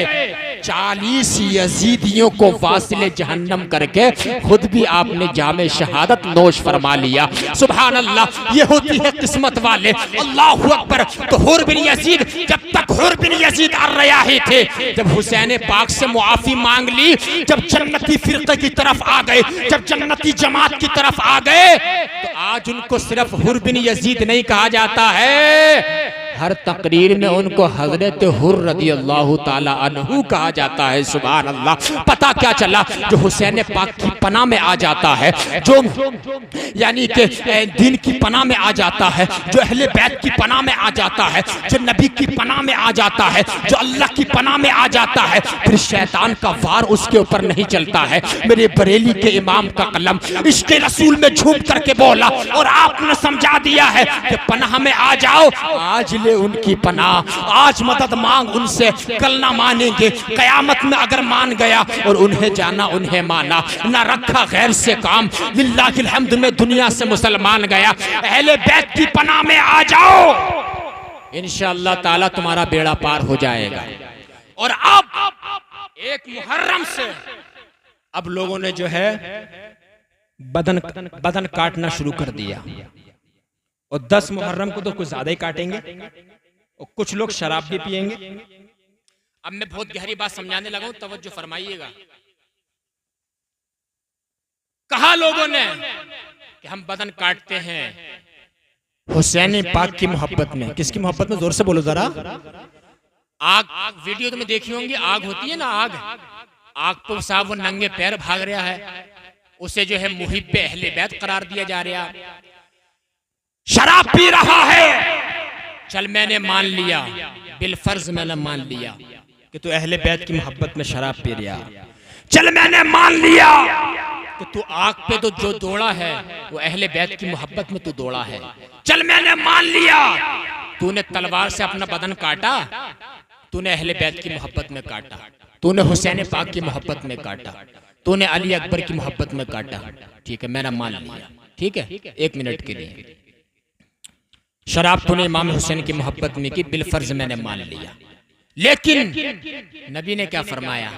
40 यजीदियों को वासिले जहन्नम करके खुद भी आपने जामे शहादत नोश फरमा लिया। सुभान अल्लाह। ये होती है किस्मत वाले। अल्लाहु अकबर। तो हुर बिन यजीद, जब तक हुर बिन यजीद अर्रयाही थे, जब हुसैन पाक से मुआफी मांग ली, जब जन्नती फिरके की तरफ आ गए, जब जन्नती जमात की तरफ आ गए, तो आज उनको सिर्फ हुर बिन यजीद नहीं कहा जाता है, हर तकरीर में उनको हजरत हुर रज़ियल्लाहु ताला अन्हु कहा जाता है। सुभान अल्लाह। पता क्या चला? जो हुसैन पाक की पनाह में आ जाता है, जो यानी कि दीन की पनाह में आ जाता है, जो अहले बैत की पनाह में आ जाता है, जो नबी की पनाह में आ आ जाता है, जो अल्लाह की पनाह में आ जाता है, फिर शैतान का वार उसके ऊपर नहीं चलता है। मेरे बरेली के इमाम का कलम इश्क़ रसूल में झूम करके बोला और आपने समझा दिया है कि पनाह में आ जाओ, आज ले उनकी पनाह, आज मदद मांग उनसे, कल ना मानेंगे, कयामत में अगर मान गया और उन्हें जाना उन्हें माना, ना रखा गैर से काम, लिल्लाहिल हम्द में दुनिया से मुसलमान गया। अहले बैत की पनाह में आ जाओ, इंशाअल्लाह ताला तुम्हारा बेड़ा पार हो जाएगा। और अब एक मुहर्रम से अब लोगों ने जो है बदन काटना शुरू कर दिया, और 10 मुहर्रम को तो कुछ ज्यादा ही काटेंगे, और कुछ लोग शराब भी पिएंगे। अब मैं बहुत गहरी बात समझाने लगा हूं, तवज्जो फरमाइएगा। कहा लोगों ने कि हम बदन काटते हैं हुसैन पाक की मोहब्बत में। किसकी मोहब्बत में? जोर से बोलो जरा। आग, वीडियो तुमने देखी होंगी, आग होती है ना, आग तो साहब वो नंगे पैर भाग रहा है, उसे जो है मुहिब्बे अहले बैत करार दिया जा रहा है। शराब पी रहा है, चल मैंने मान लिया, बिलफर्ज मैंने मान लिया कि तू अहले बैत की मोहब्बत में शराब पी रहा, चल मैंने मान लिया कि तू आग पे तो जो दौड़ा है वो अहले बैत की मोहब्बत में तू दौड़ा है, चल मैंने मान लिया। तूने तलवार से अपना बदन काटा, तूने अहले बैत की मोहब्बत में काटा, तूने हुसैन पाक की मोहब्बत में काटा, तूने अली अकबर की मोहब्बत में काटा, ठीक है मैंने मान लिया, ठीक है 1 मिनट के लिए। शराब तूने इमाम हुसैन की मोहब्बत में की, बिलफर्ज मैंने मान लिया। लेकिन नबी ने क्या फरमाया?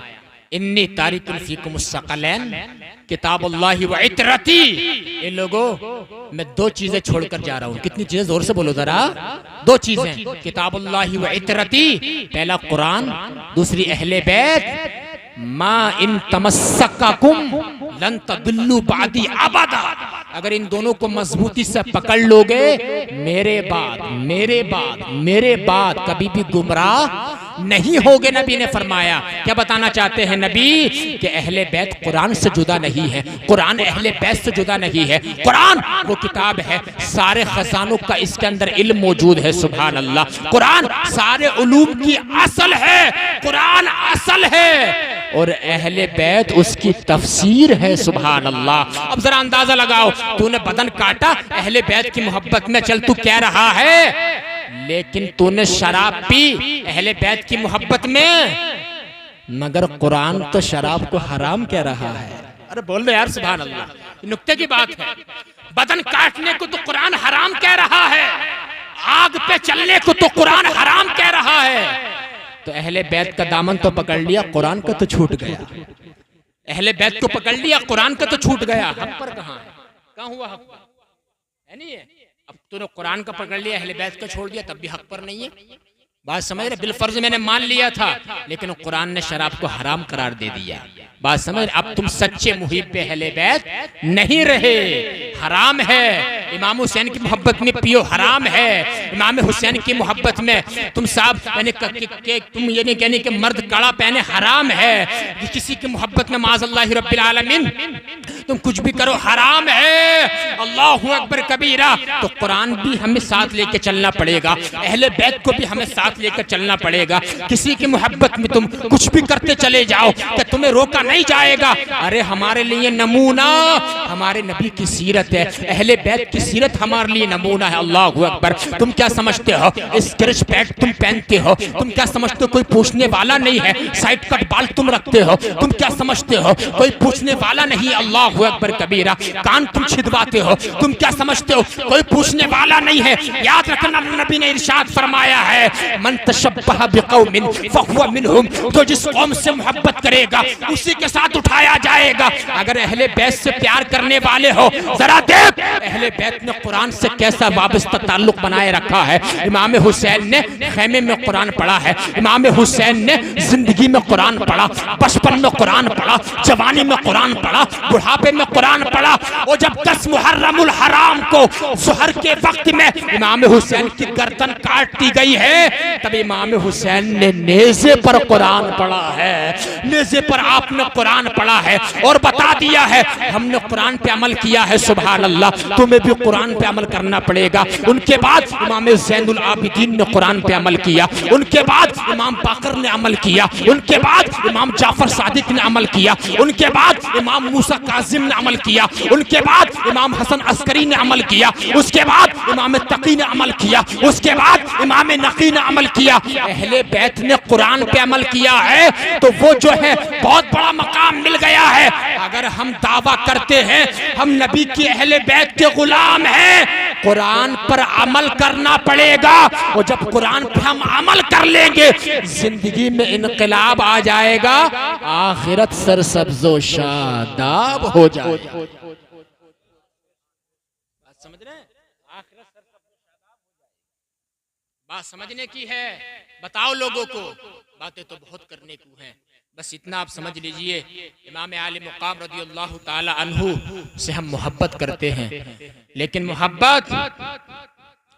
इन्नी तारिकुन फीकुम अस्सक़लैन किताबुल्लाहि व इतरती। इन लोगों मैं 2 चीजें छोड़कर जा रहा हूँ। कितनी चीजें? जोर से बोलो जरा। 2 चीजें, किताबुल्लाहि व इतरती, पहला कुरान, दूसरी अहले बैत। मा इन तमस्सकाकुम लन तदिल्लु बादी अबदा। अगर इन दोनों को मजबूती से पकड़ लोगे, मेरे बाद कभी भी गुमराह नहीं होगे। नबी ने फरमाया। क्या बताना चाहते हैं नबी? कि अहले बैत कुरान से जुदा नहीं है, कुरान अहले बैत से जुदा नहीं है। कुरान वो किताब है, सारे खजानों का इसके अंदर इल्म मौजूद है। सुभान अल्लाह। कुरान सारे उलूम की असल है, कुरान असल है और अहले बैत उसकी तफसीर है। सुभान अल्लाह। अब जरा अंदाजा लगाओ, तूने बदन काटा अहले बैत की मोहब्बत में, चल तू कह रहा है, लेकिन तूने शराब पी अहले बैत की मोहब्बत में, मगर कुरान तो शराब को हराम कह रहा है। अरे बोल रहे यार, सुभान अल्लाह। नुक्ते की बात है। बदन काटने को तो कुरान हराम कह रहा है, आग पे चलने को तो कुरान हराम कह रहा है। तो अहले बैत का दामन तो पकड़ लिया, कुरान का तो छूट गया। अहले बैत को पकड़ लिया, कुरान का तो छूट गया। हक पर कहाँ है? कहाँ हुआ हक पर? है नहीं है। अब तूने कुरान का पकड़ लिया, अहले बैत का छोड़ दिया, तब भी हक पर नहीं है। बात समझ रहे? बिलफर्ज मैंने मान लिया था, लेकिन कुरान ने शराब को हराम करार दे दिया। बात समझ? अब तुम सच्चे मुहिब्बे अहले बैत नहीं रहे, हराम है। इमाम हुसैन की मोहब्बत में पियो, हराम है। इमाम हुसैन की मोहब्बत में तुम साहब यानी तुम ये नहीं कहने कि मर्द कड़ा पहने, हराम है। किसी की मोहब्बत में माज़अल्लाह रब्बिल आलमीन तुम कुछ भी करो, हराम है। अल्लाहु अकबर कबीरा। तो कुरान भी हमें साथ लेके चलना पड़ेगा, अहले बैत को भी हमें साथ लेकर चलना पड़ेगा। किसी की मोहब्बत में तुम कुछ भी करते चले जाओ, क्या तुम्हें रोका नहीं जाएगा? अरे हमारे लिए नमूना हमारे नबी की सीरत है, अहले बैत की सीरत हमारे लिए नमूना है। अल्लाहु अकबर। तुम क्या समझते हो स्क्रच पैड तुम पहनते हो? तुम क्या समझते हो कोई पूछने वाला नहीं है? साइड कट बाल तुम रखते हो? तुम क्या समझते हो कोई पूछने वाला नहीं? अल्लाहु अकबर कबीरा। कान तुम छिदवाते हो? तुम क्या समझते हो कोई पूछने वाला नहीं है? याद रखना, नबी ने इरशाद फरमाया है, मन तशब्बह बिकौमिन फहुवा मिनहुम। तो जिस कौम से मोहब्बत करेगा उसी के साथ उठाया जाएगा। अगर अहले बैत से प्यार करने वाले हो, जरा देख अहले बैत ने कुरान से कैसा वाबस्ता ताल्लुक बनाए रखा है। इमाम हुसैन ने खैमे में कुरान पढ़ा है, इमाम हुसैन ने जिंदगी में कुरान पढ़ा, बचपन में कुरान पढ़ा, जवानी में कुरान पढ़ा, बुढ़ापे बुढ़ापे में कुरान पढ़ा। और जब 10 मुहर्रमुल हराम को ज़ोहर के वक्त में इमाम हुसैन की गर्दन काट दी गई है, तब इमाम हुसैन ने नेज़े पर कुरान पढ़ा है, नेज़े पर आपने कुरान पढ़ा है और बता दिया है हमने कुरान पे अमल किया है। सुभान अल्लाह, तुम्हें भी कुरान पे अमल करना पड़ेगा। उनके बाद इमाम ज़ैनुल आबिदीन ने कुरान पे अमल किया, उनके बाद इमाम बाकर ने अमल किया, उनके बाद इमाम जाफर सादिक ने अमल किया, उनके बाद इमाम मूसा काजिम ने अमल किया, उनके बाद इमाम हसन अस्करी ने अमल किया, उसके बाद इमाम तकी ने अमल किया, उसके बाद इमाम नकी ने अमल किया। अहले बैत ने कुरान पे अमल किया है तो वो जो है बहुत बड़ा मकाम मिल गया है। अगर हम दावा करते हैं हम नबी के अहले बैत के गुलाम हैं, कुरान पर अमल करना पड़ेगा। और जब कुरान पर हम अमल कर लेंगे जिंदगी में इनकलाब आ जाएगा, आखिरत सरसब्जो शादाब हो जाएगा। समझ रहे हैं? आखिरत सरसब्जो शादाब हो जाएगा। बात समझने की है। बताओ लोगों को, बातें तो बहुत करने को हैं, बस इतना आप समझ लीजिए। इमाम आले मुकाम रदियल्लाहु ताला अन्हु से हम मोहब्बत करते हैं, लेकिन मोहब्बत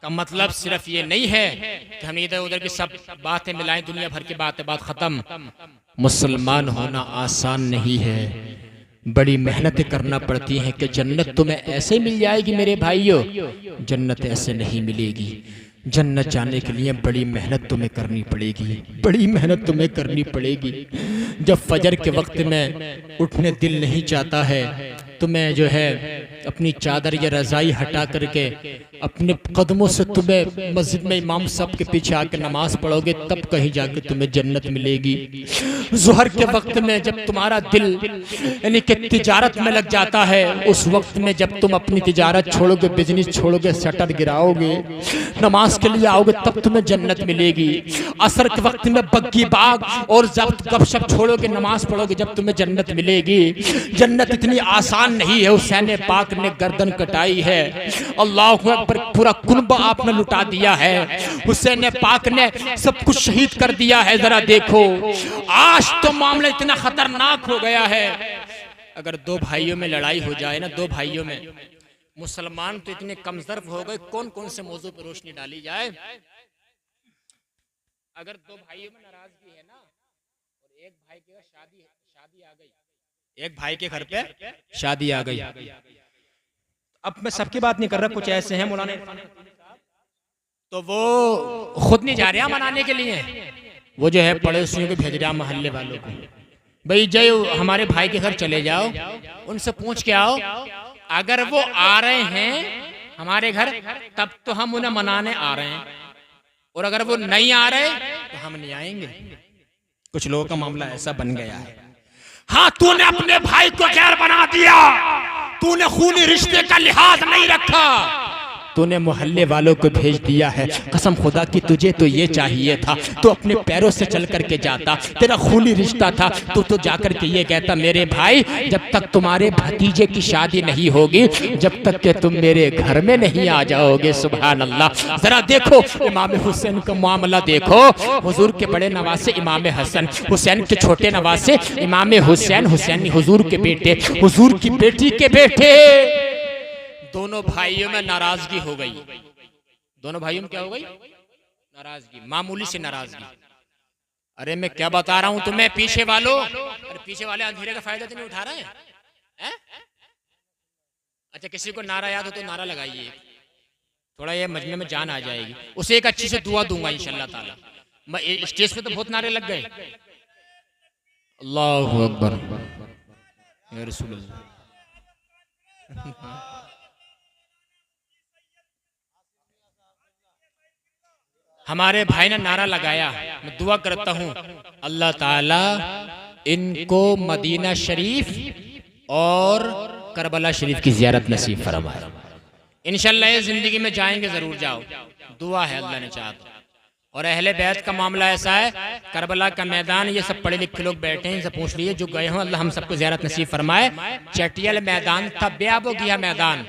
का मतलब सिर्फ ये नहीं है कि हम इधर उधर की सब बातें मिलाएं, दुनिया भर की बातें, बात खत्म। मुसलमान होना आसान नहीं है, बड़ी मेहनतें करना पड़ती हैं कि जन्नत तुम्हें ऐसे मिल जाएगी मेरे भाइयों, जन्नत ऐसे नहीं मिलेगी। जन्नत जाने के लिए बड़ी मेहनत तुम्हें करनी पड़ेगी, बड़ी मेहनत तुम्हें करनी पड़ेगी। जब फजर के वक्त में उठने दिल नहीं चाहता है, तुम्हें जो है अपनी चादर या रजाई हटा करके अपने कदमों से तुम्हें मस्जिद में इमाम साहब के पीछे आकर नमाज पढ़ोगे, तब कहीं जाकर तुम्हें जन्नत मिलेगी। ज़ोहर के वक्त में जब तुम्हारा दिल यानी कि तिजारत में लग जाता है, उस वक्त में जब तुम अपनी तिजारत छोड़ोगे, बिजनेस छोड़ोगे, शटर गिराओगे, नमाज के लिए आओगे, तब तुम्हें जन्नत मिलेगी। असर के वक्त में बग्गी बाग और जब गपशप छोड़ोगे, नमाज पढ़ोगे, जब तुम्हें जन्नत मिलेगी। जन्नत इतनी आसान नहीं है। हुसैन पाक ने गर्दन कटाई है, अल्लाह अकबर, पूरा कुनबा आपने लुटा दिया है। हुसैन पाक ने सब कुछ शहीद कर दिया है। जरा देखो आज तो मामला इतना खतरनाक हो गया है, अगर दो भाइयों में लड़ाई हो जाए ना, दो भाइयों में, मुसलमान तो इतने कमजोर हो गए, कौन कौन से मौजू पर रोशनी डाली जाए। अगर दो भाइयों में नाराजगी है ना और एक भाई के शादी आ गई, एक भाई के घर पे शादी आ गई, अब मैं सबकी बात नहीं कर रहा, कुछ ऐसे हैं मौलाना तो वो खुद नहीं जा रहे मनाने के लिए, वो जो है पड़ोसियों को भेज रहा, मोहल्ले वालों को, भाई जय हमारे भाई के घर चले जाओ, उनसे पूछ के आओ, अगर वो आ रहे हैं हमारे घर तब तो हम उन्हें मनाने आ रहे हैं, और अगर वो नहीं आ रहे तो हम नहीं आएंगे। कुछ लोगों का मामला ऐसा बन गया है। हाँ, तूने अपने भाई को गैर बना दिया, तूने खूनी रिश्ते का लिहाज नहीं रखा, तूने मोहल्ले वालों को भेज दिया है। कसम खुदा की तुझे तो ये चाहिए था, तो अपने पैरों से चल करके जाता, तेरा खूनी रिश्ता था, तू तो जाकर के ये कहता, मेरे भाई जब तक तुम्हारे भतीजे की शादी नहीं होगी, जब तक के तुम मेरे घर में नहीं आ जाओगे। सुभान अल्लाह। जरा देखो इमाम हुसैन का मामला देखो, हुजूर के बड़े नवासे इमाम हसन, हुसैन के छोटे नवासे इमाम हुसैन, हुसैन हुजूर के बेटे, हुजूर की बेटी के बेटे, दोनों भाइयों में नाराजगी हो गई। दोनों भाइयों में क्या हो गई? नाराजगी, मामूली से नाराजगी। अरे मैं क्या बता रहा हूं तुम्हें, पीछे वालों, अरे पीछे वाले अंधेरे का फायदा तो नहीं उठा रहे हैं? अच्छा, किसी को नारा याद हो तो नारा लगाइए, थोड़ा ये मजमे में जान आ जाएगी। उसे एक अच्छी से दुआ दूंगा इंशाल्लाह ताला। मैं स्टेज पे तो बहुत नारे लग गए, अल्लाहु अकबर या रसूल अल्लाह। हमारे भाई ने नारा लगाया, मैं दुआ करता हूँ अल्लाह ताला इनको मदीना शरीफ और करबला शरीफ की ज़ियारत नसीब फरमाए। इंशाल्लाह जिंदगी में जाएंगे, जरूर जाओ, दुआ है अल्लाह ने चाहा। और अहले बैत का मामला ऐसा है, करबला का मैदान, ये सब पढ़े लिखे लोग बैठे हैं, इनसे पूछ लिए जो गए हों, अल्लाह हम सबको ज़ियारत नसीब फरमाए। चटियल मैदान था, बेआबो गया मैदान,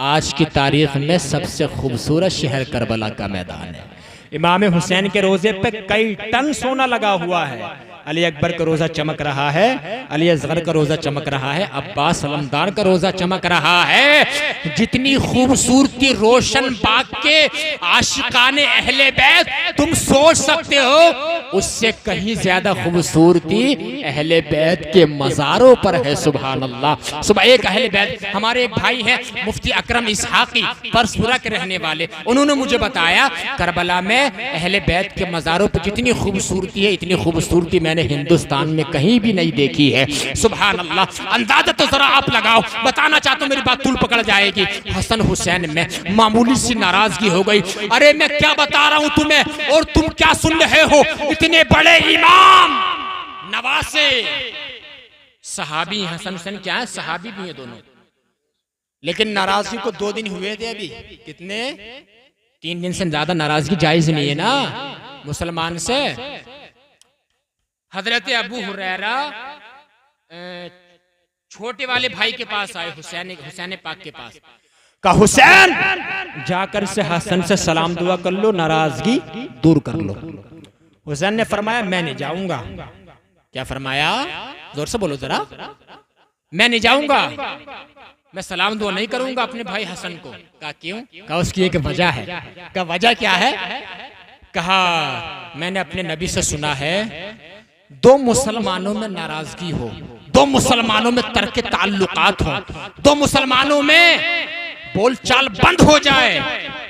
आज की तारीख में सबसे खूबसूरत शहर करबला का मैदान है। इमाम हुसैन के रोजे पे कई टन सोना लगा हुआ है, अली अकबर का रोजा चमक रहा है, अली असगर का रोजा चमक रहा है, अब्बास सलमदार का रोजा चमक रहा है। जितनी खूबसूरती रोशन बाग के आशिकाने अहले बैत तुम सोच सकते हो, उससे कहीं ज्यादा खूबसूरती अहले बैत के मज़ारों पर है। सुभान अल्लाह। सुबह एक अहले बैत, हमारे एक भाई हैं मुफ्ती अकरम इसहाकी, परसपुरा के रहने वाले, उन्होंने मुझे बताया करबला में अहले बैत के मज़ारों पर जितनी खूबसूरती है, इतनी खूबसूरती मैंने हिंदुस्तान में कहीं भी नहीं देखी है। सुभान अल्लाह। अंदाजा तो जरा आप लगाओ। बताना चाहता हूँ, मेरी बात तूल पकड़ जाएगी। हसन हुसैन में मामूली सी नाराजगी हो गई। अरे मैं क्या बता रहा हूँ तुम्हें, और तुम क्या सुन रहे हो? इतने बड़े इमाम नवासे सहाबी, हसन हुसैन क्या है, सहाबी भी है दोनों, लेकिन नाराजगी को 2 दिन हुए थे अभी। कितने? 3 दिन से ज्यादा नाराजगी जायज नहीं है ना मुसलमान से। हजरत अबू हुरैरा छोटे वाले भाई के पास आए, हुसैन पाक के पास, कहा हुसैन जाकर से हसन से सलाम दुआ कर लो, नाराजगी दूर कर लो। हुसैन ने फरमाया मैं नहीं जाऊंगा। क्या फरमाया? जोर से बोलो जरा। मैं नहीं जाऊंगा, मैं सलाम दुआ नहीं करूंगा अपने भाई हसन को। कहा क्यों? कहा उसकी एक वजह है। कहा वजह क्या है? कहा मैंने अपने नबी से सुना है, 2 मुसलमानों में नाराजगी हो, 2 मुसलमानों में तर्क ताल्लुकात हो, 2 मुसलमानों में बोलचाल बंद हो जाए,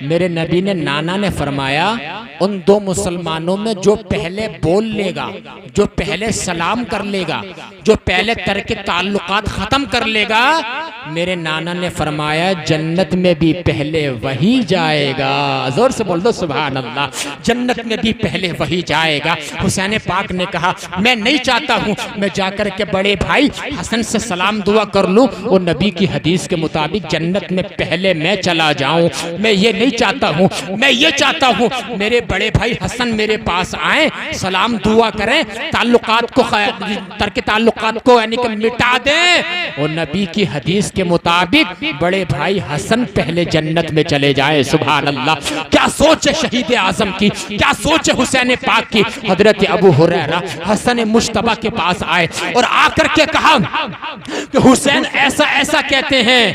मेरे नबी ने, नाना ने फरमाया, उन 2 मुसलमानों में जो पहले बोल लेगा, जो पहले सलाम कर लेगा, जो पहले तर्क ताल्लुकात खत्म कर लेगा, मेरे नाना ने फरमाया जन्नत में भी पहले वही जाएगा। जोर से बोल दो सुभान अल्लाह। जन्नत में भी पहले वही जाएगा। हुसैन पाक ने कहा मैं नहीं चाहता हूँ मैं जाकर के बड़े भाई हसन से सलाम दुआ कर लूँ, और नबी की हदीस के मुताबिक जन्नत में पहले मैं चला जाऊँ। मैं ये नहीं चाहता हूँ, मैं ये चाहता हूँ मेरे बड़े भाई हसन मेरे पास आए, सलाम दुआ करें, ताल्लुकात को, तर्क ताल्लुकात को यानी कि मिटा दें, और नबी की हदीस के मुताबिक बड़े भाई हसन पहले जन्नत में चले जाए। सुभान अल्लाह। क्या सोच है शहीद आजम की, क्या सोच है हुसैन पाक की। हजरत अबू हुरैरा हसन मुश्तबा के पास आए और आकर के कहा कि हुसैन ऐसा ऐसा कहते हैं।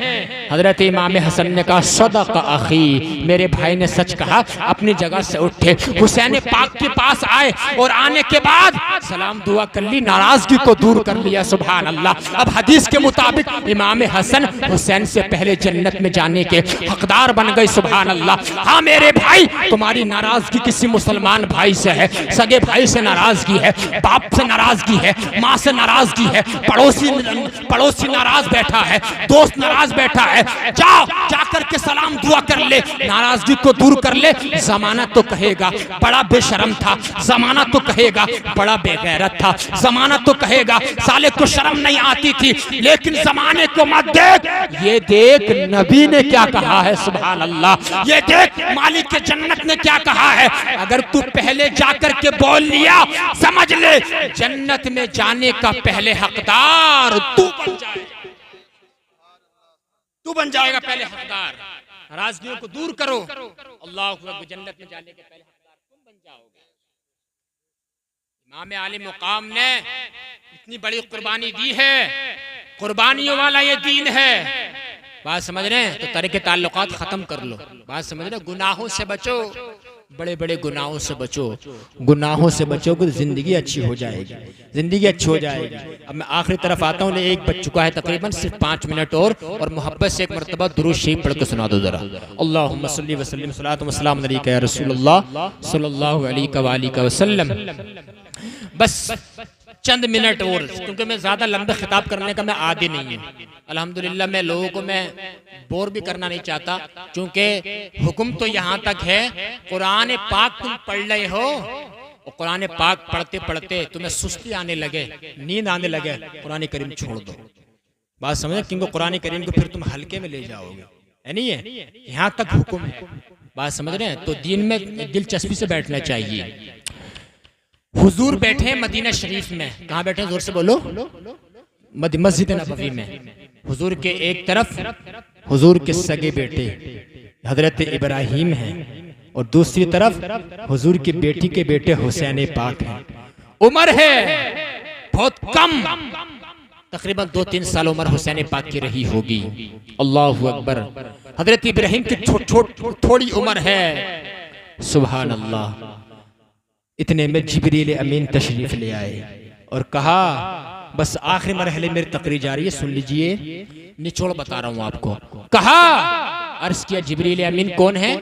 हजरत इमाम हसन ने कहा सदक अखी, मेरे भाई ने सच कहा। अपनी जगह से उठे, हुसैन पाक के पास आए और आने के बाद सलाम दुआ कर ली, नाराजगी को दूर कर लिया। सुभान अल्लाह। अब हदीस के मुताबिक इमाम हसन हुसैन से पहले जन्नत में जाने के हकदार बन गए। सुभान अल्लाह। हाँ मेरे भाई, तुम्हारी नाराजगी किसी मुसलमान भाई से है, सगे भाई से नाराजगी है, बाप से नाराजगी है, माँ से नाराजगी है, पड़ोसी नाराज बैठा है, दोस्त नाराज बैठा है, जाओ जाकर के सलाम दुआ कर ले, नाराजगी को दूर कर ले। जमाना तो कहेगा बड़ा बेशरम था, जमाना तो कहेगा बड़ा बेगैरत था, जमाना तो कहेगा साले को शर्म नहीं आती थी, लेकिन जमाने को मत देख, ये देख नबी ने क्या कहा है। सुभान अल्लाह। ये देख मालिक के जन्नत ने क्या कहा है। अगर तू पहले जाकर के बोल लिया, समझ ले जन्नत में जाने का पहले हकदार तू बन जाएगा, तू बन जाएगा पहले हकदार। नाराजगियों को दूर करो, अल्लाह अकबर, जन्नत में जाने के पहले हकदार तुम बन जाओगे। इमाम आले मुकाम ने इतनी बड़ी कुर्बानी दी है, कुर्बानियों वाला ये दीन है। बात समझ रहे हैं? तो तर्क ताल्लुकात खत्म कर लो। बात समझ रहे हैं? गुनाहों से बचो, बड़े बड़े गुनाहों से बचो। गुनाहों से बचोगे तो जिंदगी अच्छी हो जाएगी, जिंदगी अच्छी हो जाएगी। अब मैं आखिरी तरफ आता हूँ, एक बज चुका है तकरीबन, सिर्फ 5 मिनट और मोहब्बत से एक मरतबा दुरूद शरीफ पढ़ के सुना दो जरा। अल्लाहुम्मा सल्ली व सल्लिम सलातु व सलाम अलैका या रसूलल्लाह सल्लल्लाहु अलैहि वसल्लम। बस चंद मिनट और, क्योंकि मैं ज्यादा लंबे खिताब करने का मैं आदी नहीं है। अल्हम्दुलिल्लाह मैं लोगों को मैं बोर भी करना नहीं चाहता, क्योंकि हुक्म तो यहाँ तक है, कुरान पाक तुम पढ़ रहे हो और कुरान पाक पढ़ते पढ़ते तुम्हें सुस्ती आने लगे, नींद आने लगे, कुरान करीम छोड़ दो। बात समझे? क्योंकि कुरान करीम को फिर तुम हल्के में ले जाओगे, है नहीं है? यहाँ तक हुक्म है। बात समझ रहे हैं? तो दीन में दिलचस्पी से बैठना चाहिए। हुजूर बैठे मदीना शरीफ में, कहाँ बैठे? जोर से बोलो। मस्जिद नबवी में। हुजूर के एक तरफ हुजूर के सगे बेटे हजरत इब्राहिम हैं और दूसरी तरफ हुजूर की बेटी के बेटे हुसैन पाक हैं। उम्र है बहुत कम, तकरीबन 2-3 साल उम्र हुसैन पाक की रही होगी। अल्लाहु अकबर। हजरत इब्राहिम की थोड़ी उम्र है। सुभान अल्लाह। इतने में जिब्रील अमीन तशरीफ ले आए और कहा, बस आखिरी मरहले मेरी तकरीर जा रही है, सुन लीजिए, निचोड़ बता रहा हूं आपको। कहा, अर्ज किया, जिब्रील अमीन कौन है?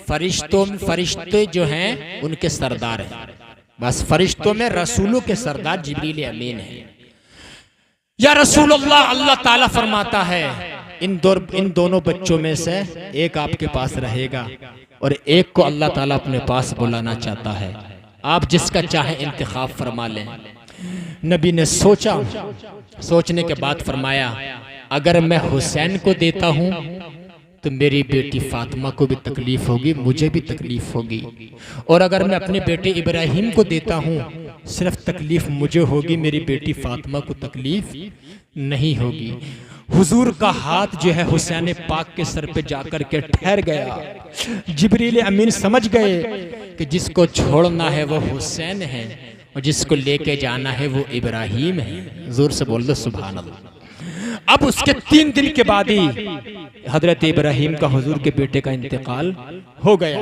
फरिश्ते जो हैं उनके सरदार हैं। बस फरिश्तों में रसूलों के सरदार जिब्रील अमीन है। या रसूल अल्लाह, अल्लाह ताला फरमाता है इन दोनों बच्चों में से एक आपके पास रहेगा और एक को अल्लाह ताला अपने पास बुलाना चाहता है, आप जिसका चाहे इंतखाब फरमा लें। नबी ने सोचा, सोचने के बाद फरमाया, अगर मैं हुसैन को देता हूं तो मेरी बेटी फातिमा को भी तकलीफ होगी, मुझे भी तकलीफ होगी, और अगर मैं अपने बेटे इब्राहिम को देता हूं सिर्फ तकलीफ मुझे होगी, मेरी बेटी फातिमा को तकलीफ नहीं होगी। हुजूर का हाथ जो है हुसैन पाक के सर पे जाकर के ठहर गया। जिब्रील अमीन समझ गए कि जिसको छोड़ना है वो हुसैन है और जिसको लेके जाना है वो इब्राहिम है। जोर से बोल दो सुभान अल्लाह। अब उसके 3 दिन के बाद ही हजरत इब्राहिम का हुजूर के बेटे का इंतकाल हो गया।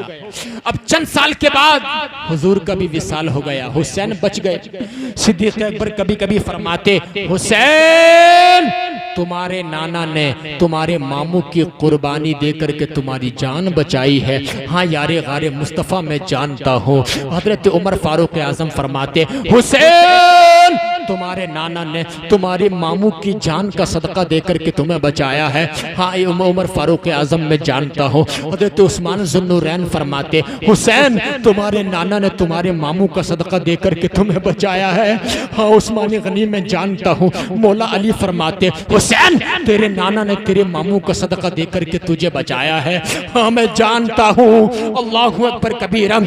अब चंद साल के बाद हुजूर का भी विसाल हो गया, हुसैन बच गए। सिद्दीक अकबर कभी कभी फरमाते, हुसैन तुम्हारे नाना ने तुम्हारे मामू की कुर्बानी देकर के तुम्हारी जान बचाई है। हाँ यारे गारे मुस्तफ़ा मैं जानता हूँ। हजरत उमर फारूक आजम फरमाते, हुसैन तुम्हारे नाना ने तुम्हारे मामू की जान का सदका देकर के तुम्हें बचाया है। हाँ उमर फारूक आजम मैं जानता हूँ। हजरत उस्मान ज़ुन्नुरैन फरमाते, हुसैन तुम्हारे नाना ने तुम्हारे मामू का सदका देकर के तुम्हें बचाया है। हाँ उस्मान गनी मैं जानता हूँ। मौला अली फरमाते, हुसैन तेरे नाना ने तेरे मामू का सदका देकर के तुझे बचाया है। हाँ मैं जानता हूँ। अल्लाहु अकबर कबीरा।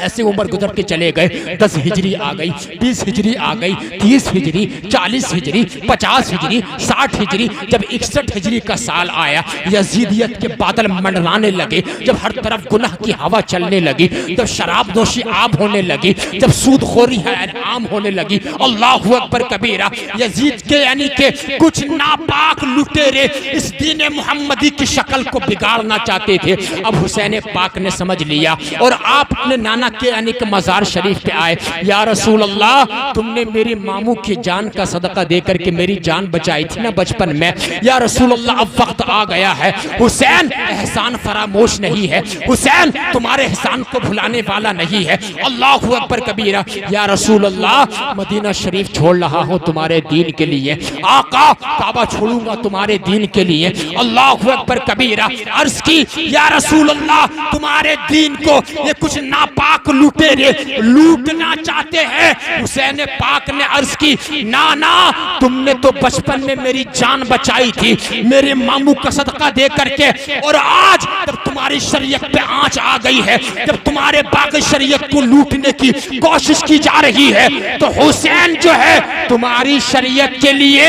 ऐसे उम्र गुजर के चले गए। 10 हिजरी आ गई, 20 हिजरी आ गई, 30 हिजरी, 40 हिजरी, 50 हिजरी, 60 हिजरी। जब 61 हिजरी का साल आया, यजीदियत के बादल मंडराने लगे, जब हर तरफ गुनाह की हवा चलने लगी, जब शराब नोशी आम होने लगी, जब सूदखोरी है आम होने लगी। अल्लाहु अकबर कबीरा। यजीद के यानी के कुछ नापाक लुटेरे इस दीन मुहम्मदी की शक्ल को बिगाड़ना चाहते थे। अब हुसैन पाक ने समझ लिया और आप अपने नाना के यानी के मजार शरीफ पे आए। या रसूल अल्लाह, तुमने मेरी मामू की जान का सदका देकर के मेरी जान बचाई थी ना बचपन में। या रसूल अल्लाह, अब वक्त आ गया है। हुसैन एहसान फरामोश नहीं है, हुसैन तुम्हारे एहसान को भुलाने वाला नहीं है। अल्लाहु अकबर कबीरा। या रसूल अल्लाह, मदीना शरीफ छोड़ रहा हूँ तुम्हारे दीन के लिए। आका, काबा छोड़ूंगा तुम्हारे दीन के लिए। अल्लाहु अकबर कबीरा। अर्ज की, या रसूल अल्लाह, तुम्हारे दीन को ये कुछ नापाक लुटेरे लूटना चाहते हैं। हुसैन पाक ने अर्ज की, ना ना, तुमने तो बचपन में मेरी जान बचाई थी मेरे मामू का सदका दे करके, और आज जब तुम्हारी शरीयत पे आंच आ गई है, जब तुम्हारे बाकी शरीयत को लूटने की कोशिश की जा रही है, तो हुसैन जो है तुम्हारी शरीयत के लिए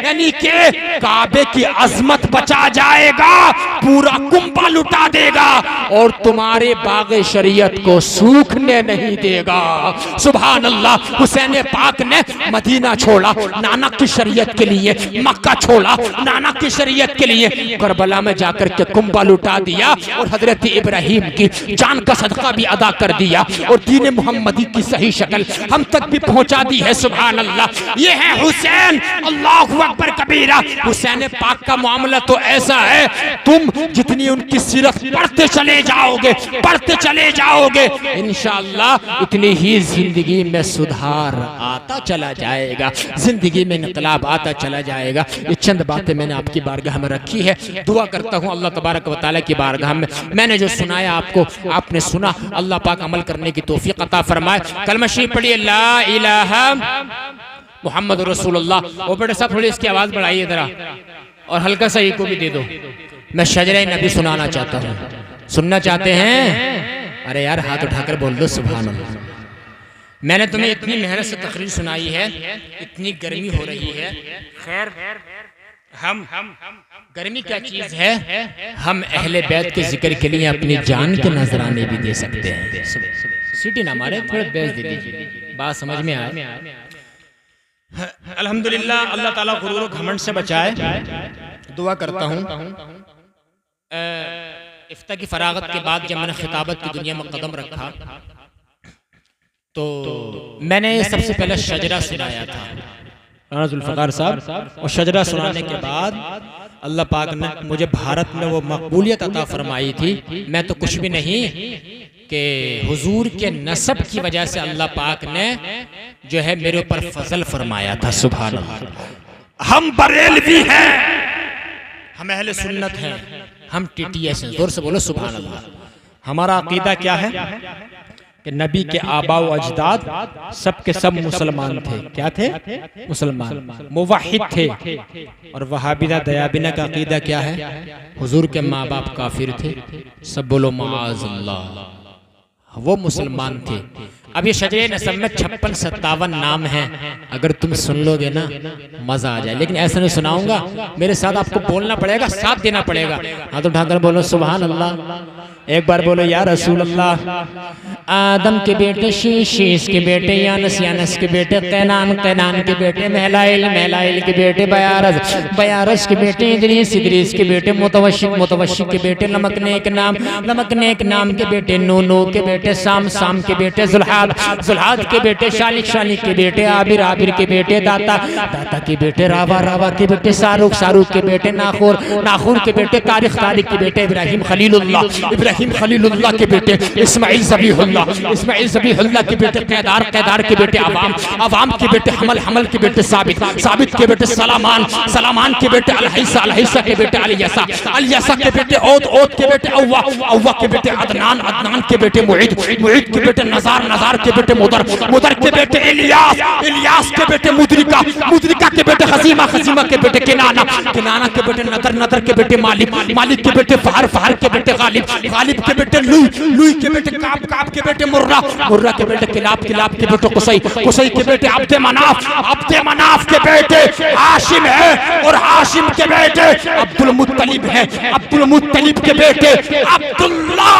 यानी के काबे की अजमत बचा जाएगा, पूरा कुंभा लुटा देगा और तुम्हारे बागे शरीयत को सूखने नहीं देगा। सुभान अल्लाह। हुसैन पाक ने मदीना छोड़ा नाना की शरीयत के लिए, मक्का छोड़ा नाना की शरीयत के लिए, करबला में जाकर के कुंभा लुटा दिया और हजरत इब्राहिम की जान का सदका भी अदा कर दिया और दीन मुहम्मदी की सही शक्ल हम तक भी पहुंचा दी है। सुभान अल्लाह। ये है हुसैन। अल्लाहु अकबर कबीरा। हुसैन पाक का मामला तो ऐसा है, तुम जितनी उनकी सीरत पढ़ते चले जाओगे इंशाअल्लाह उतनी ही जिंदगी में सुधार आता चला जाएगा, जिंदगी में इनकलाब आता चला जाएगा। ये चंद बातें मैंने आपकी बारगाह में रखी है। दुआ करता हूँ अल्लाह तबारक व तआला की बारगाह में मैंने जो सुनाया आपको, आपने सुना, अल्लाह पाक अमल करने की तौफीक अता फरमाए। कलमा शरीफ पढ़िए, ला इलाहा मुहम्मद रसूलुल्लाह। वो बेटे साहब थोड़ी इसकी आवाज बढ़ाइए जरा, और हल्का सा इको भी दे दो। मैं शजरे नबी सुनाना चाहता हूँ। सुनना चाहते हैं? अरे यार हाथ उठाकर बोल दो सुभान अल्लाह। मैंने तुम्हें इतनी मेहनत से तकरीर सुनाई है, इतनी गर्मी हो रही है। खैर हम गर्मी क्या चीज है, हम अहले बैत के जिक्र के लिए अपनी जान के नजराने भी दे सकते हैं। सीटी ना मारे, थोड़ा बेच दे दीजिए। बात समझ में आए? अल्हम्दुलिल्लाह, अल्लाह ताला गुरूर और घमंड से बचाए। दुआ करता हूँ इफ्ता की फरागत के बाद जब मैंने खिताबत की दुनिया में कदम रखा तो मैंने सबसे पहले शजरा सुनाया था राना जुल्फ़िकार साहब, और शजरा सुनाने के बाद अल्लाह पाक ने मुझे भारत में वो मकबूलियत अता फरमाई थी। मैं तो कुछ भी नहीं कि हुजूर के नसब की वजह से अल्लाह पाक ने जो है मेरे ऊपर फजल फरमाया था। सुभान अल्लाह। हम बरेलवी हैं, हम अहले सुन्नत हैं, हम टीटीएस हैं। जोर से बोलो सुभान अल्लाह। हमारा अकीदा क्या है कि नबी के आबा व अजदाद सब के सब मुसलमान थे। क्या थे? मुसलमान, मुवाहिद थे। और वहाबिना दयाबिना का अकीदा क्या है? हुजूर के माँ बाप काफिर थे। सब बोलो माअज़ल्लाह। वो मुसलमान थे। अब ये शजरे नसब में 56-57 नाम हैं। अगर तुम सुन लोगे ना मजा आ जाए, लेकिन ऐसा नहीं सुनाऊंगा। मेरे साथ आपको बोलना पड़ेगा, साथ देना पड़ेगा। हाँ तो ढाकर बोलो सुभान अल्लाह। एक बार बोलो या रसूल अल्लाह। आदम के बेटे शीश, शीश के बेटे यानस, यानस के बेटे कैनान, कैनान के बेटे महलाइल, महलाइल के बेटे बयारस, बयारस के बेटे इदरीस, इदरीस के बेटे मुतवशिक, मुतवशिक के बेटे लमकनेक नाम, लमकनेक नाम के बेटे नू, नू के बेटे साम, साम के बेटे जुल्हाद, जुल्हाद के बेटे शालिक, शालिक के बेटे आबिर, आबिर के बेटे दाता, दाता के बेटे रावा, रावा के बेटे शाहरुख, शाहरुख के बेटे नाखूर, नाखूर के बेटे तारिक, तारिक के बेटे इब्राहिम खलीलुल्लाह, इब्राहिम खलीलुल्लाह के बेटे इस्माइल ज़बीहुल्लाह, इस्माइल ज़बीहुल्लाह के बेटे कैदार, कैदार के बेटे अवाम, अवाम के बेटे हमल, हमल के बेटे साबित, साबित के बेटे सलामान, सलामान के बेटे अलहैसा, अलहैसा के बेटे अलियसा, अलियसा के बेटे औद, औद के बेटे अव्वा, अव्वा के बेटे अदनान, अदनान के बेटे मुईद, मुईद के बेटे नज़ार, नज़ार के बेटे मुदर, मुदर के बेटे इलियास, इलियास के बेटे मुदरिका, मुदरिका के बेटे खसीमा, खसीमा के बेटे किनाना, किनाना के बेटे नदर, नदर के बेटे मालिक, मालिक के बेटे फहर, फहर के बेटे गालिब, गालिब के बेटे लुई, लुई के बेटे काब, काब के बेटे मुर्रा, मुर्रा के बेटे किलाब, किलाब के बेटे कुसई, कुसई के बेटे अब्दे मनाफ, अब्दे मनाफ के बेटे हाशिम है, और हाशिम के बेटे अब्दुल मुत्तलिब है, अब्दुल मुत्तलिब के बेटे अब्दुल्ला,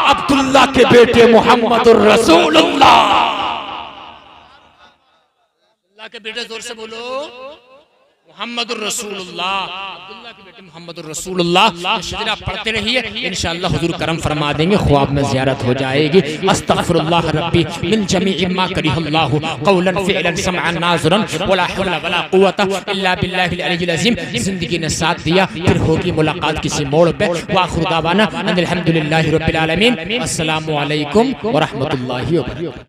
अब्दुल्ला के बेटे मोहम्मदुर रसूलुल्लाह। अल्लाह के बेटे जोर से बोलो मोहम्मदुर रसूलुल्लाह। अब्दुल्लाह के बेटे मोहम्मदुर रसूलुल्लाह। शजरा पढ़ते रहिए, इंशाअल्लाह हुजूर करम फरमा देंगे, ख्वाब में ज़ियारत हो जाएगी। अस्तगफिरुल्लाह रब्बी मिन जमीइ मा करिहल्लाहु कौलन फिअलन समअन नाज़रन वला हौला वला कुव्वता इल्ला बिल्लाहिल अलिय्यिल अज़ीम। जिंदगी ने साथ दिया, फिर होगी मुलाकात किसी मोड़ पे। व आखिरु दावाना अनिल हम्दुलिल्लाहि रब्बिल आलमीन। अस्सलामु अलैकुम व रहमतुल्लाहि व बरकातहू।